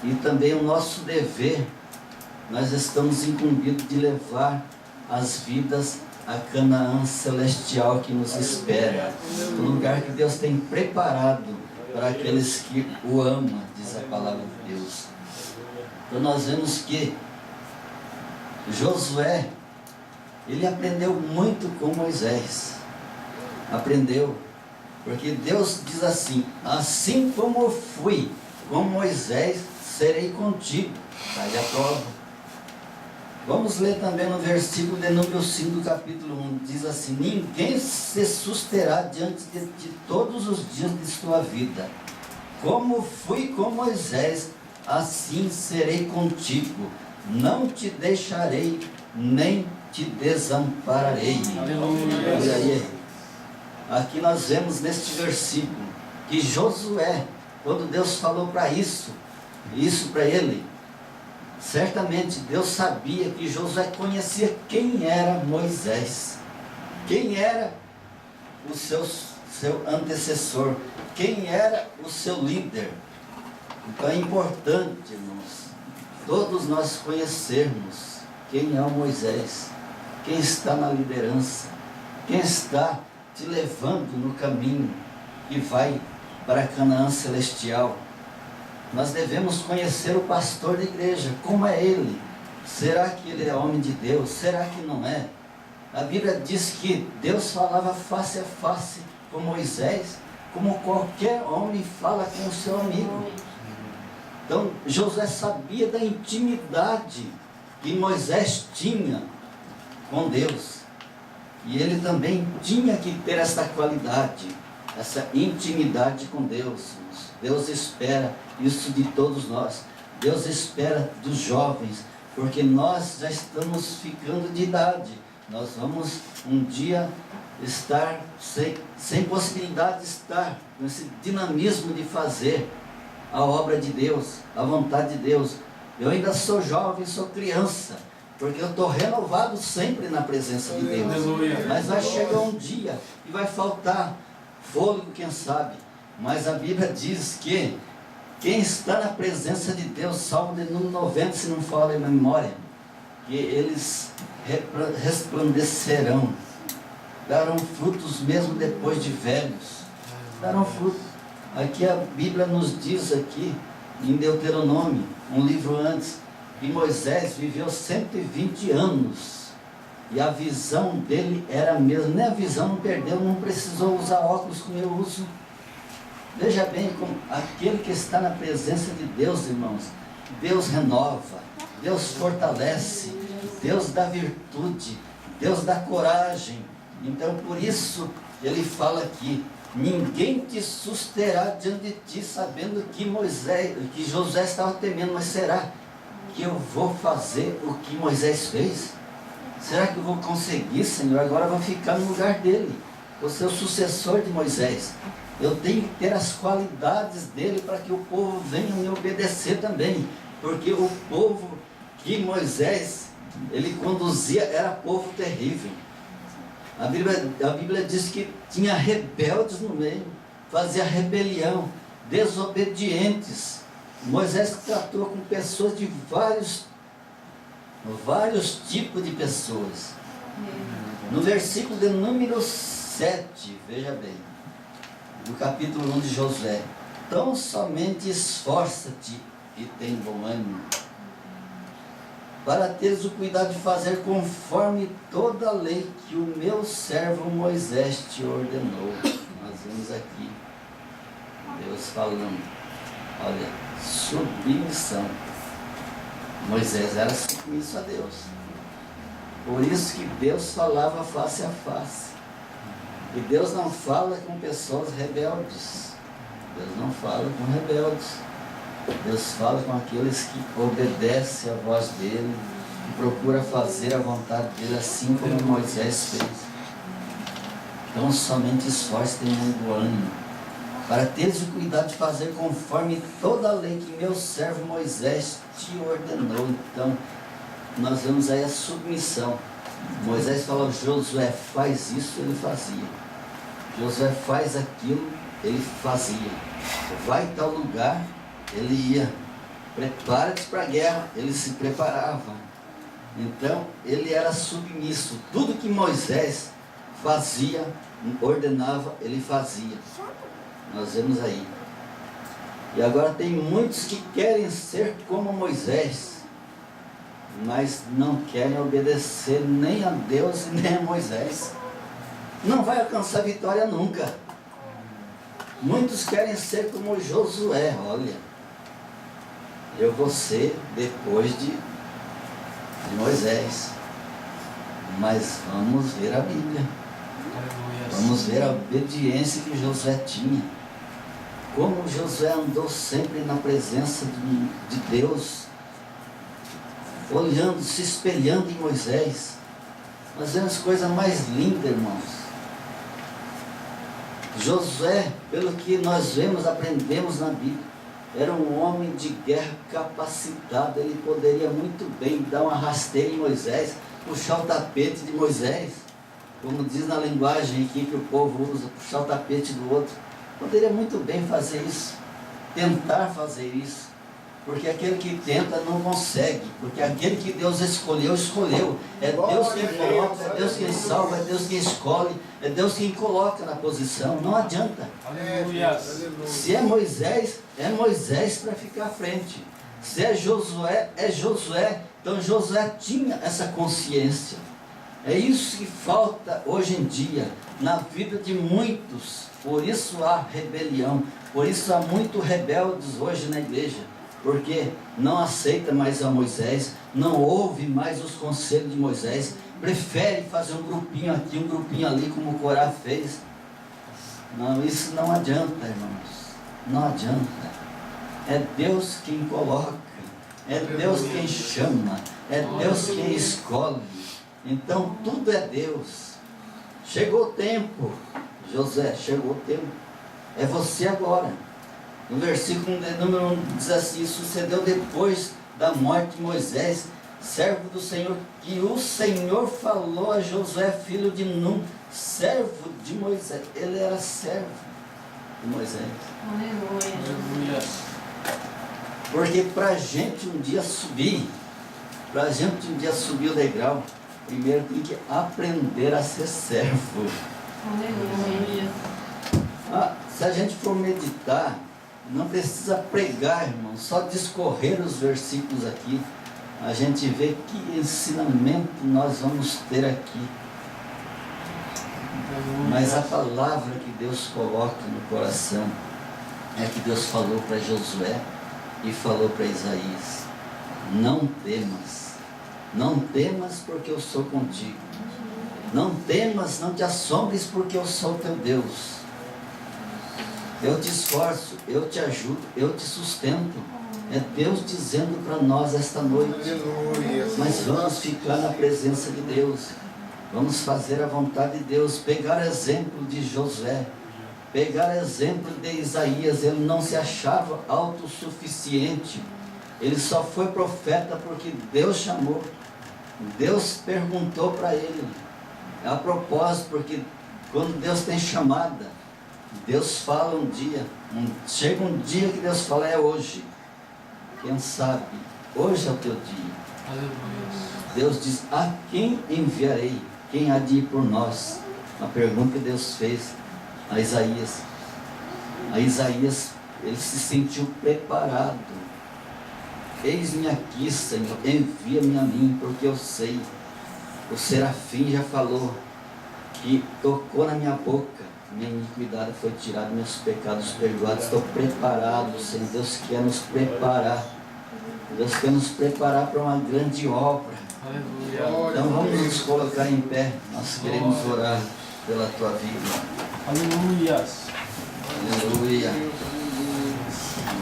E também o nosso dever, nós estamos incumbidos de levar as vidas a Canaã celestial que nos espera, o lugar que Deus tem preparado para aqueles que o amam, diz a palavra de Deus. Então nós vemos que Josué, ele aprendeu muito com Moisés. Aprendeu, porque Deus diz assim: assim como eu fui com Moisés, serei contigo. Está aí a prova. Vamos ler também no versículo de número 5 do capítulo 1. Diz assim: ninguém se susterá diante de todos os dias de sua vida. Como fui com Moisés, assim serei contigo. Não te deixarei, nem te desampararei. Aleluia. Aí, aqui nós vemos neste versículo que Josué, quando Deus falou para isso para ele, certamente Deus sabia que Josué conhecia quem era Moisés, quem era o seu antecessor, quem era o seu líder. Então é importante, irmãos, todos nós conhecermos quem é o Moisés, quem está na liderança, quem está te levando no caminho que vai para Canaã celestial. Nós devemos conhecer o pastor da igreja, como é ele. Será que ele é homem de Deus? Será que não é? A Bíblia diz que Deus falava face a face com Moisés, como qualquer homem fala com o seu amigo. Então Josué sabia da intimidade que Moisés tinha com Deus. E ele também tinha que ter essa qualidade, essa intimidade com Deus. Deus espera isso de todos nós. Deus espera dos jovens, porque nós já estamos ficando de idade. Nós vamos um dia estar sem possibilidade de estar com esse dinamismo de fazer a obra de Deus, a vontade de Deus. Eu ainda sou jovem, sou criança, porque eu estou renovado sempre na presença de Deus. Mas vai chegar um dia e vai faltar fôlego, quem sabe. Mas a Bíblia diz que quem está na presença de Deus, Salmo de número 90, se não fala em memória, que eles resplandecerão, darão frutos mesmo depois de velhos. Darão fruto. Aqui a Bíblia nos diz aqui, em Deuteronômio, um livro antes, que Moisés viveu 120 anos. E a visão dele era a mesma. Nem a visão não perdeu, não precisou usar óculos como eu uso. Veja bem, como aquele que está na presença de Deus, irmãos, Deus renova, Deus fortalece, Deus dá virtude, Deus dá coragem. Então por isso ele fala aqui: ninguém te susterá diante de ti, sabendo que Josué estava temendo. Mas será que eu vou fazer o que Moisés fez? Será que eu vou conseguir, Senhor? Agora eu vou ficar no lugar dele, vou ser o sucessor de Moisés. Eu tenho que ter as qualidades dele para que o povo venha me obedecer também. Porque o povo que Moisés ele conduzia era povo terrível. A Bíblia diz que tinha rebeldes no meio, fazia rebelião, desobedientes. Moisés tratou com pessoas de vários tipos de pessoas. No versículo de número 7, veja bem, do capítulo 1 de Josué: tão somente esforça-te e tem bom ânimo, para teres o cuidado de fazer conforme toda a lei que o meu servo Moisés te ordenou. Nós vemos aqui Deus falando, olha, submissão. Moisés era submisso a Deus. Por isso que Deus falava face a face. E Deus não fala com pessoas rebeldes. Deus não fala com rebeldes. Deus fala com aqueles que obedecem a voz dele e procura fazer a vontade dele, assim como Moisés fez. Então somente esforce tem muito ânimo, para teres o cuidado de fazer conforme toda a lei que meu servo Moisés te ordenou. Então nós vemos aí a submissão. Moisés falou: Josué, faz isso, ele fazia. Josué, faz aquilo, ele fazia. Vai em tal lugar, ele ia. Prepara-te para a guerra, ele se preparava. Então ele era submisso. Tudo que Moisés fazia, ordenava, ele fazia. Nós vemos aí. E agora tem muitos que querem ser como Moisés, mas não querem obedecer nem a Deus e nem a Moisés. Não vai alcançar vitória nunca. Muitos querem ser como Josué. Olha, eu vou ser depois de Moisés. Mas vamos ver a Bíblia. Vamos ver a obediência que Josué tinha. Como Josué andou sempre na presença de Deus, olhando, se espelhando em Moisés. Nós vemos coisa mais linda, irmãos. Josué, pelo que nós vemos, aprendemos na Bíblia, era um homem de guerra capacitado. Ele poderia muito bem dar uma rasteira em Moisés, puxar o tapete de Moisés, como diz na linguagem aqui que o povo usa, puxar o tapete do outro. Poderia muito bem fazer isso, tentar fazer isso, porque aquele que tenta não consegue, porque aquele que Deus escolheu, escolheu. É Deus quem coloca, é Deus quem salva, é Deus quem escolhe, é Deus quem coloca na posição. Não adianta. Aleluia. Se é Moisés para ficar à frente. Se é Josué. Então Josué tinha essa consciência. É isso que falta hoje em dia na vida de muitos. Por isso há rebelião, por isso há muitos rebeldes hoje na igreja, porque não aceita mais a Moisés, não ouve mais os conselhos de Moisés, prefere fazer um grupinho aqui, um grupinho ali, como o Corá fez. Não, isso não adianta, irmãos, não adianta. É Deus quem coloca, é Deus quem chama, é Deus quem escolhe. Então tudo é Deus. Chegou o tempo, José, chegou o tempo, é você agora. No versículo número 1 diz assim: sucedeu depois da morte de Moisés, servo do Senhor, que o Senhor falou a Josué, filho de Nun, servo de Moisés. Ele era servo de Moisés. Aleluia. Porque para a gente um dia subir, o degrau, primeiro tem que aprender a ser servo. Aleluia. Se a gente for meditar, não precisa pregar, irmão, só discorrer os versículos aqui, a gente vê que ensinamento nós vamos ter aqui. Mas a palavra que Deus coloca no coração é que Deus falou para Josué e falou para Isaías: não temas porque eu sou contigo. Não temas, não te assombres porque eu sou teu Deus. Eu te esforço, eu te ajudo, eu te sustento. É Deus dizendo para nós esta noite. Mas vamos ficar na presença de Deus. Vamos fazer a vontade de Deus. Pegar exemplo de Josué. Pegar exemplo de Isaías. Ele não se achava autossuficiente. Ele só foi profeta porque Deus chamou. Deus perguntou para ele. A propósito, porque quando Deus tem chamada, Deus fala um dia. Chega um dia que Deus fala: é hoje. Quem sabe, hoje é o teu dia. Deus diz: a quem enviarei? Quem há de ir por nós? A pergunta que Deus fez a Isaías. A Isaías, ele se sentiu preparado. Eis-me aqui, Senhor, envia-me a mim, porque eu sei. O serafim já falou que tocou na minha boca, minha iniquidade foi tirada, meus pecados perdoados. Estou preparado, Senhor. Deus quer nos preparar. Deus quer nos preparar para uma grande obra. Então vamos nos colocar em pé. Nós queremos orar pela tua vida. Aleluia. Aleluia.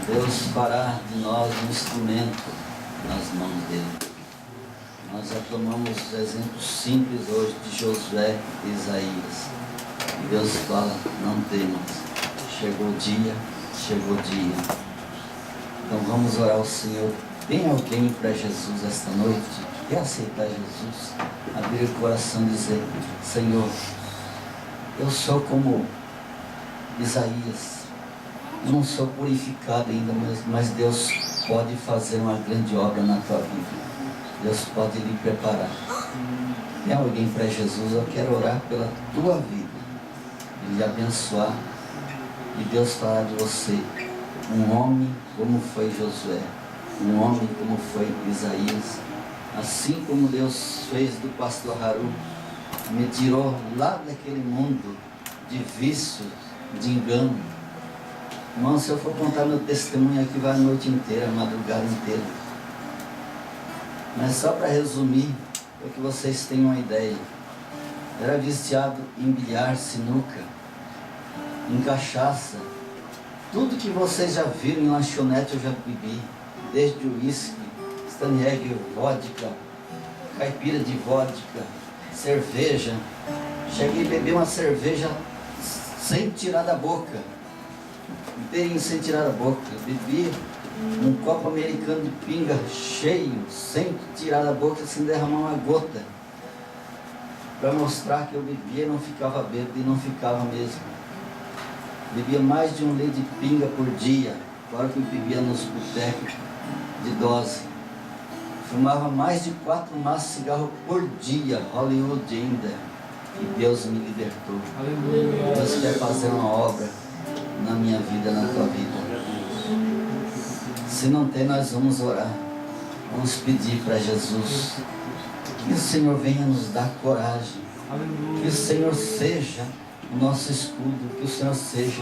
Deus fará de nós um instrumento nas mãos dele. Nós já tomamos exemplos simples hoje de Josué e Isaías. E Deus fala: não temas. Chegou o dia, chegou o dia. Então vamos orar ao Senhor. Tem alguém para Jesus esta noite? Quer aceitar Jesus? Abrir o coração e dizer: Senhor, eu sou como Isaías. Eu não sou purificado ainda, mas Deus pode fazer uma grande obra na tua vida. Deus pode lhe preparar. Tem alguém para Jesus? Eu quero orar pela tua vida e lhe abençoar. E Deus fará de você um homem como foi Josué, um homem como foi Isaías. Assim como Deus fez do pastor Haru, me tirou lá daquele mundo de vícios, de engano. Irmão, se eu for contar meu testemunho aqui, vai a noite inteira, a madrugada inteira. Mas só para resumir, para que vocês tenham uma ideia. Era viciado em bilhar, sinuca, em cachaça. Tudo que vocês já viram em lanchonete eu já bebi. Desde o uísque, Stannieg, vodka, caipira de vodka, cerveja. Cheguei a beber uma cerveja sem tirar da boca. Inteirinho sem tirar da boca. Bebi um copo americano de pinga cheio, sem tirar da boca, sem derramar uma gota. Para mostrar que eu bebia e não ficava bêbado, e não ficava mesmo. Bebia mais de 1 litro de pinga por dia, fora que eu bebia nos botecos de dose. Fumava mais de 4 maços de cigarro por dia, Hollywood ainda. E Deus me libertou. Aleluia. Deus quer fazer uma obra na minha vida, na tua vida. Se não tem, nós vamos orar. Vamos pedir para Jesus que o Senhor venha nos dar coragem. Que o Senhor seja o nosso escudo. Que o Senhor seja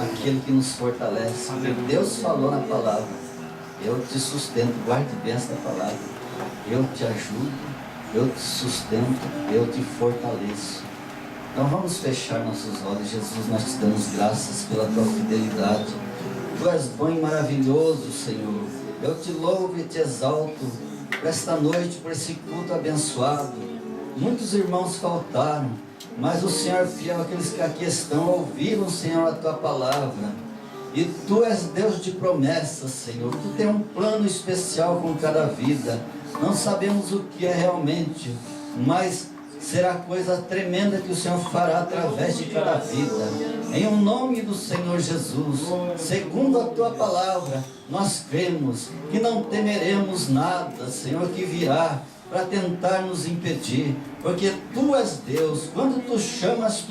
aquele que nos fortalece. Porque Deus falou na palavra eu te sustento, guarde bem esta palavra. Eu te ajudo, eu te sustento, eu te fortaleço. Então vamos fechar nossos olhos. Jesus, nós te damos graças pela tua fidelidade. Tu és bom e maravilhoso, Senhor. Eu te louvo e te exalto por esta noite, por esse culto abençoado. Muitos irmãos faltaram, mas o Senhor é fiel àqueles que aqui estão, ouviram, Senhor, a tua palavra. E tu és Deus de promessas, Senhor. Tu tem um plano especial com cada vida. Não sabemos o que é realmente, mas será coisa tremenda que o Senhor fará através de cada vida. Em o nome do Senhor Jesus, segundo a tua palavra, nós cremos que não temeremos nada, Senhor, que virá para tentar nos impedir, porque tu és Deus. Quando tu chamas,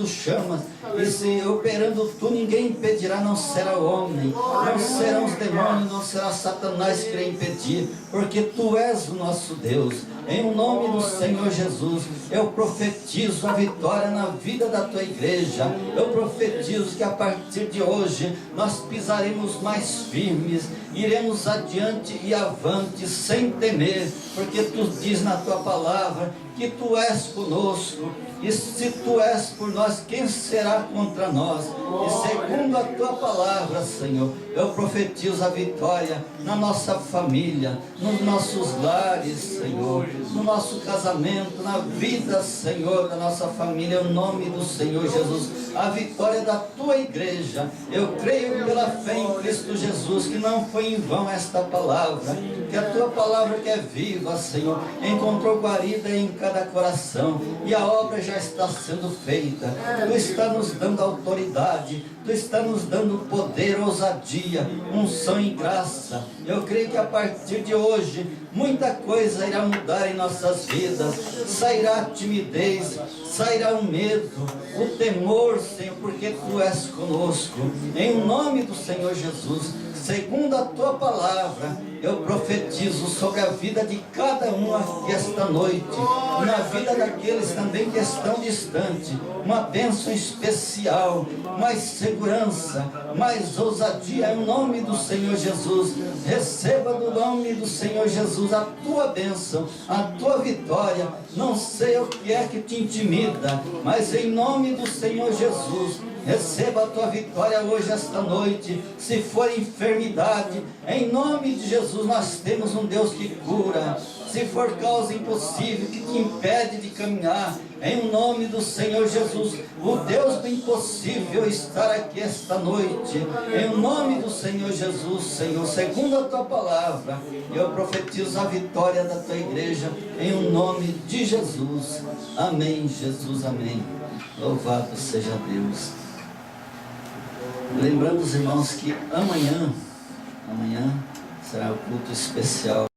e se operando tu, ninguém impedirá. Não será homem, não serão os demônios, não será Satanás que irá impedir, porque tu és o nosso Deus. Em o nome do Senhor Jesus, eu profetizo a vitória na vida da tua igreja. Eu profetizo que a partir de hoje nós pisaremos mais firmes, iremos adiante e avante sem temer, porque tu diz na tua palavra que tu és conosco. E se tu és por nós, quem será contra nós? E segundo a tua palavra, Senhor, eu profetizo a vitória na nossa família, nos nossos lares, Senhor, no nosso casamento, na vida, Senhor, da nossa família, em nome do Senhor Jesus. A vitória da tua igreja. Eu creio pela fé em Cristo Jesus que não foi em vão esta palavra, que a tua palavra que é viva, Senhor, encontrou guarida em cada coração, e a obra já está sendo feita. Tu está nos dando autoridade, tu está nos dando poder, ousadia, unção e graça. Eu creio que a partir de hoje muita coisa irá mudar em nossas vidas. Sairá a timidez, sairá o medo, o temor, Senhor, porque tu és conosco. Em nome do Senhor Jesus, segundo a tua palavra, eu profetizo sobre a vida de cada um aqui esta noite, na vida daqueles também que estão distantes, uma bênção especial, mais segurança, mais ousadia, em nome do Senhor Jesus. Receba do nome do Senhor Jesus a tua bênção, a tua vitória. Não sei o que é que te intimida, mas em nome do Senhor Jesus, receba a tua vitória hoje, esta noite. Se for enfermidade, em nome de Jesus, nós temos um Deus que cura. Se for causa impossível que te impede de caminhar, em nome do Senhor Jesus, o Deus do impossível estar aqui esta noite. Em nome do Senhor Jesus, Senhor, segundo a tua palavra, eu profetizo a vitória da tua igreja, em nome de Jesus. Amém, Jesus, amém. Louvado seja Deus. Lembrando os irmãos que amanhã será o culto especial.